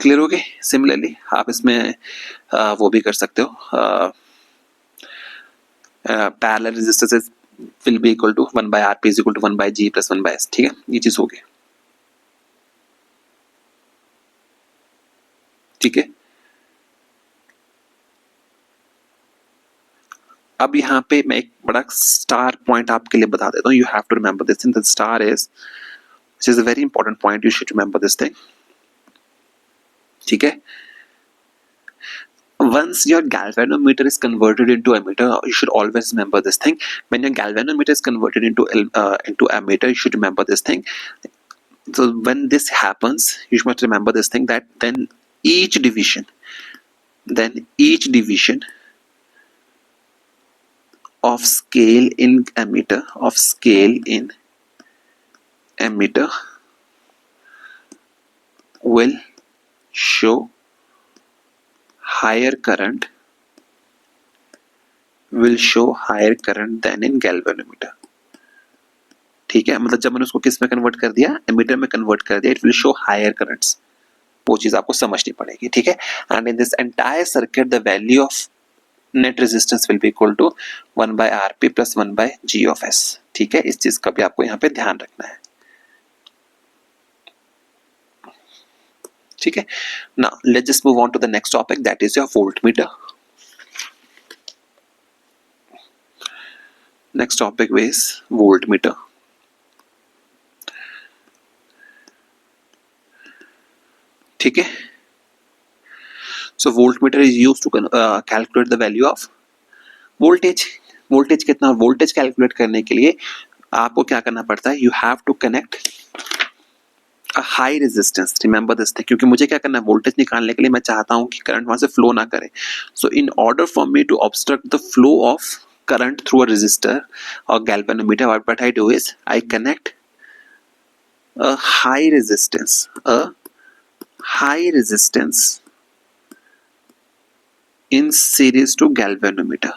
क्लियर हो गए। सिमिलरली आप इसमें वो भी कर सकते हो, parallel resistance will be equal to 1 by RP is equal to 1 by G plus 1 by S। ठीक है, ये चीज हो गई। ठीक है, अब यहाँ पे मैं एक बड़ा स्टार पॉइंट आपके लिए बता देता हूँ। You have to remember this thing, the star is this is a very important point, you should remember this thing. ठीक है, once your galvanometer is converted into ammeter, you should always remember this thing. When your galvanometer is converted into ammeter, you should remember this thing. So when this happens, you must remember this thing, that then each division of scale in ammeter will show higher current than in galvanometer। ठीक है, मतलब जब मैंने उसको किस में convert कर दिया, एमीटर में कन्वर्ट कर दिया, it will show higher currents. वो चीज आपको समझनी पड़ेगी। ठीक है, and in this entire circuit the value of net resistance will be equal to 1 by RP plus 1 by G of S। ठीक है, इस चीज का भी आपको यहाँ पे ध्यान रखना है। ठीक है, now let's just move on to the next topic, that is your voltmeter. Next topic is voltmeter. ठीक है, so voltmeter is used to calculate the value of voltage. Voltage कितना, वोल्टेज कैलकुलेट करने के लिए आपको क्या करना पड़ता है, you have to connect a high resistance. Remember this thing, क्योंकि मुझे क्या करना है, वोल्टेज निकालने के लिए मैं चाहता हूं कि करंट वहां से फ्लो ना करे। So in order for me to obstruct the flow of current through a resistor or galvanometer, what I do is I connect a high resistance in series to galvanometer,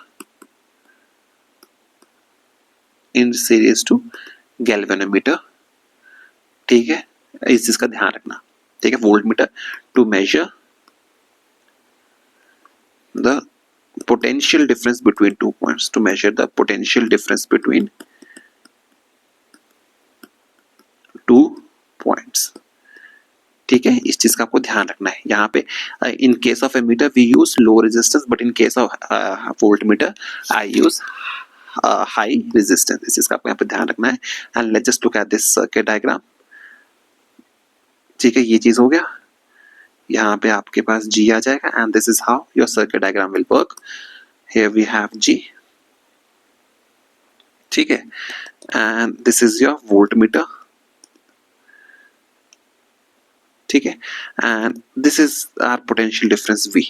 ठीक है, इस चीज का ध्यान रखना। ठीक है, voltmeter to measure the potential difference between 2 points, to measure the potential difference between 2 points। ठीक है, इस चीज का आपको ध्यान रखना है। यहाँ पे in case of ammeter we use low resistance, but in case of voltmeter I use high resistance. इस चीज का आपको यहाँ पे ध्यान रखना है। And let's just look at this circuit diagram. ठीक है, ये चीज हो गया, यहाँ पे आपके पास G आ जाएगा, and this is how your circuit diagram will work. Here we have G। ठीक है, and this is your voltmeter। ठीक है, and this is our potential difference V,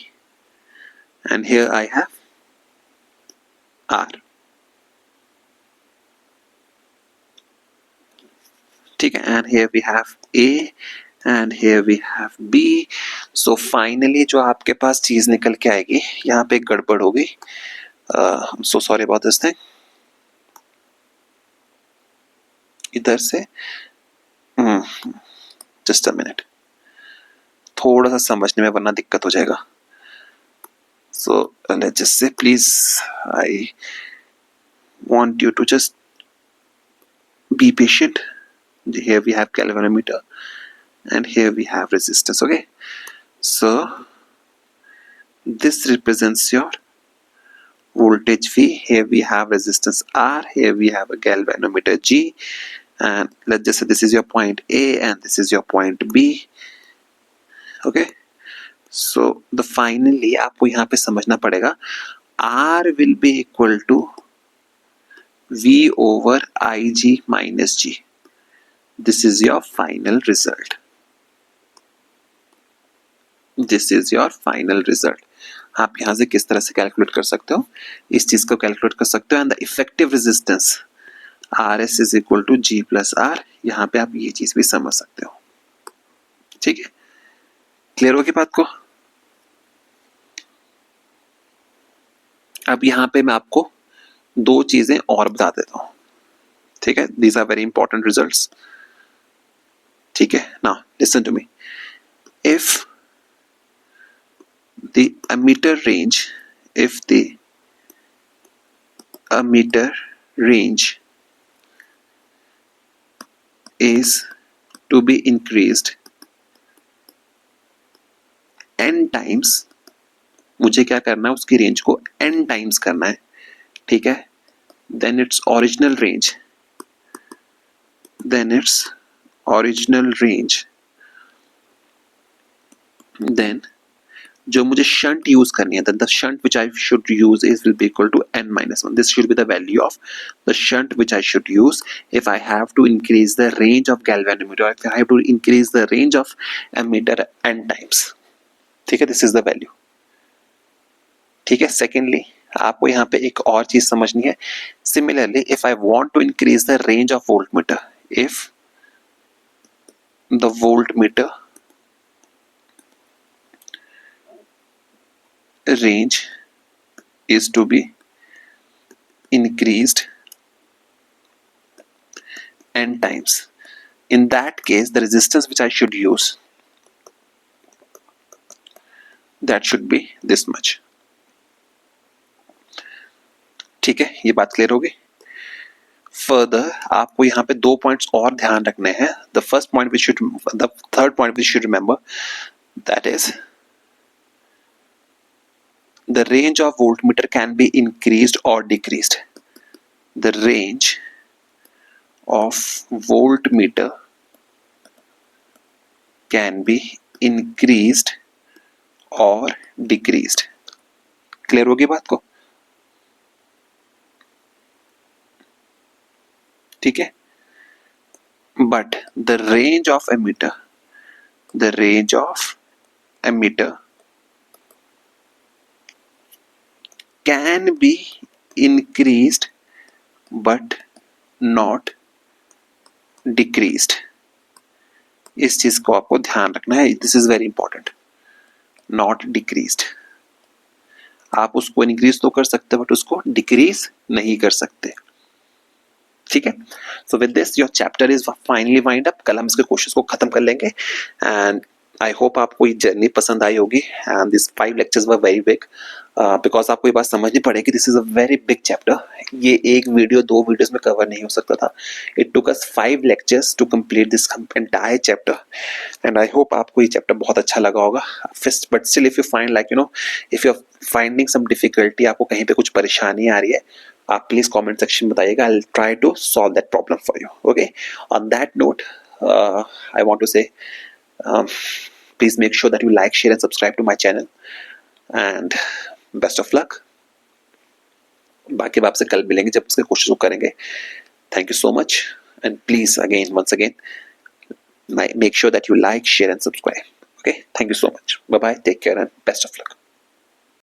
and here I have R। ठीक है, and here we have A and here we have B। so finally जो आपके पास चीज निकल के आएगी, यहाँ पे एक गड़बड़ हो गई। I'm so sorry about this thing। इधर से just a minute, थोड़ा सा समझने में वरना दिक्कत हो जाएगा। so let's just say please I want you to just be patient। here we have galvanometer and here we have resistance। okay, so this represents your voltage V, here we have resistance R, here we have a galvanometer G, and let's just say this is your point A and this is your point B। okay, so the finally आपको यहाँ पे समझना पड़ेगा, R will be equal to V over IG minus G। this is your final result। This is your final result. आप यहाँ से किस तरह से कैलकुलेट कर सकते हो, इस चीज को कैलकुलेट कर सकते हो। And the effective resistance RS is equal to G plus R। यहाँ पे आप ये चीज भी समझ सकते हो। ठीक है, क्लियर होगी बात को। अब यहाँ पे मैं आपको दो चीजें और बता देता हूँ। ठीक है, these are very important results. ठीक है, now listen to me, if the ammeter range, if the emitter range is to be increased n times, मुझे क्या करना है, उसकी रेंज को n टाइम्स करना है, ठीक है, then its original range, then जो मुझे शंट यूज करनी है, then the shunt which I should use is will be equal to n minus 1. This should be the value of the shunt which I should use if I have to increase the range of galvanometer, if I have to increase the range of ammeter n times. ठीक है, this is the value. ठीक है. Secondly, आपको यहाँ पे एक और चीज समझनी है. Similarly, if I want to increase the range of voltmeter, if the voltmeter range is to be increased n times, in that case the resistance which I should use, that should be this much. ठीक है, ये बात clear होगी. Further आपको यहाँ पे दो points और ध्यान रखने हैं. The first point which should, the third point which should remember, that is the range of voltmeter can be increased or decreased. The range of voltmeter can be increased or decreased. Clear होगी बात को? ठीक है. But the range of emitter can be increased but not decreased. इस चीज को आपको ध्यान रखना है. This is very important. Not decreased. आप उसको इंक्रीज तो कर सकते बट उसको डिक्रीज नहीं कर सकते. ठीक है. So with this your chapter is finally wind up. कल हम इसके क्वेश्चंस को खत्म कर लेंगे एंड आई होप आपको ये जर्नी पसंद आई होगी. And this 5 lectures were very big because आपको ये बात समझनी पड़ेगी. This is a very big chapter. ये एक वीडियो 2 वीडियोस में कवर नहीं हो सकता था. It took us 5 lectures to complete this entire chapter and I hope आपको ये चैप्टर बहुत अच्छा लगा होगा. But still if you find like you know, if you are finding some difficulty, आपको कहीं पे कुछ परेशानी आ रही है, आप प्लीज कमेंट सेक्शन में बताइएगा. I will try to solve that problem for you. Okay, on that note I want to say please make sure that you like, share and subscribe to my channel and best of luck. बाकी अब आपसे कल मिलेंगे जब इसके question को करेंगे. Thank you so much and please once again make sure that you like, share and subscribe. Okay, thank you so much. Bye bye, take care and best of luck.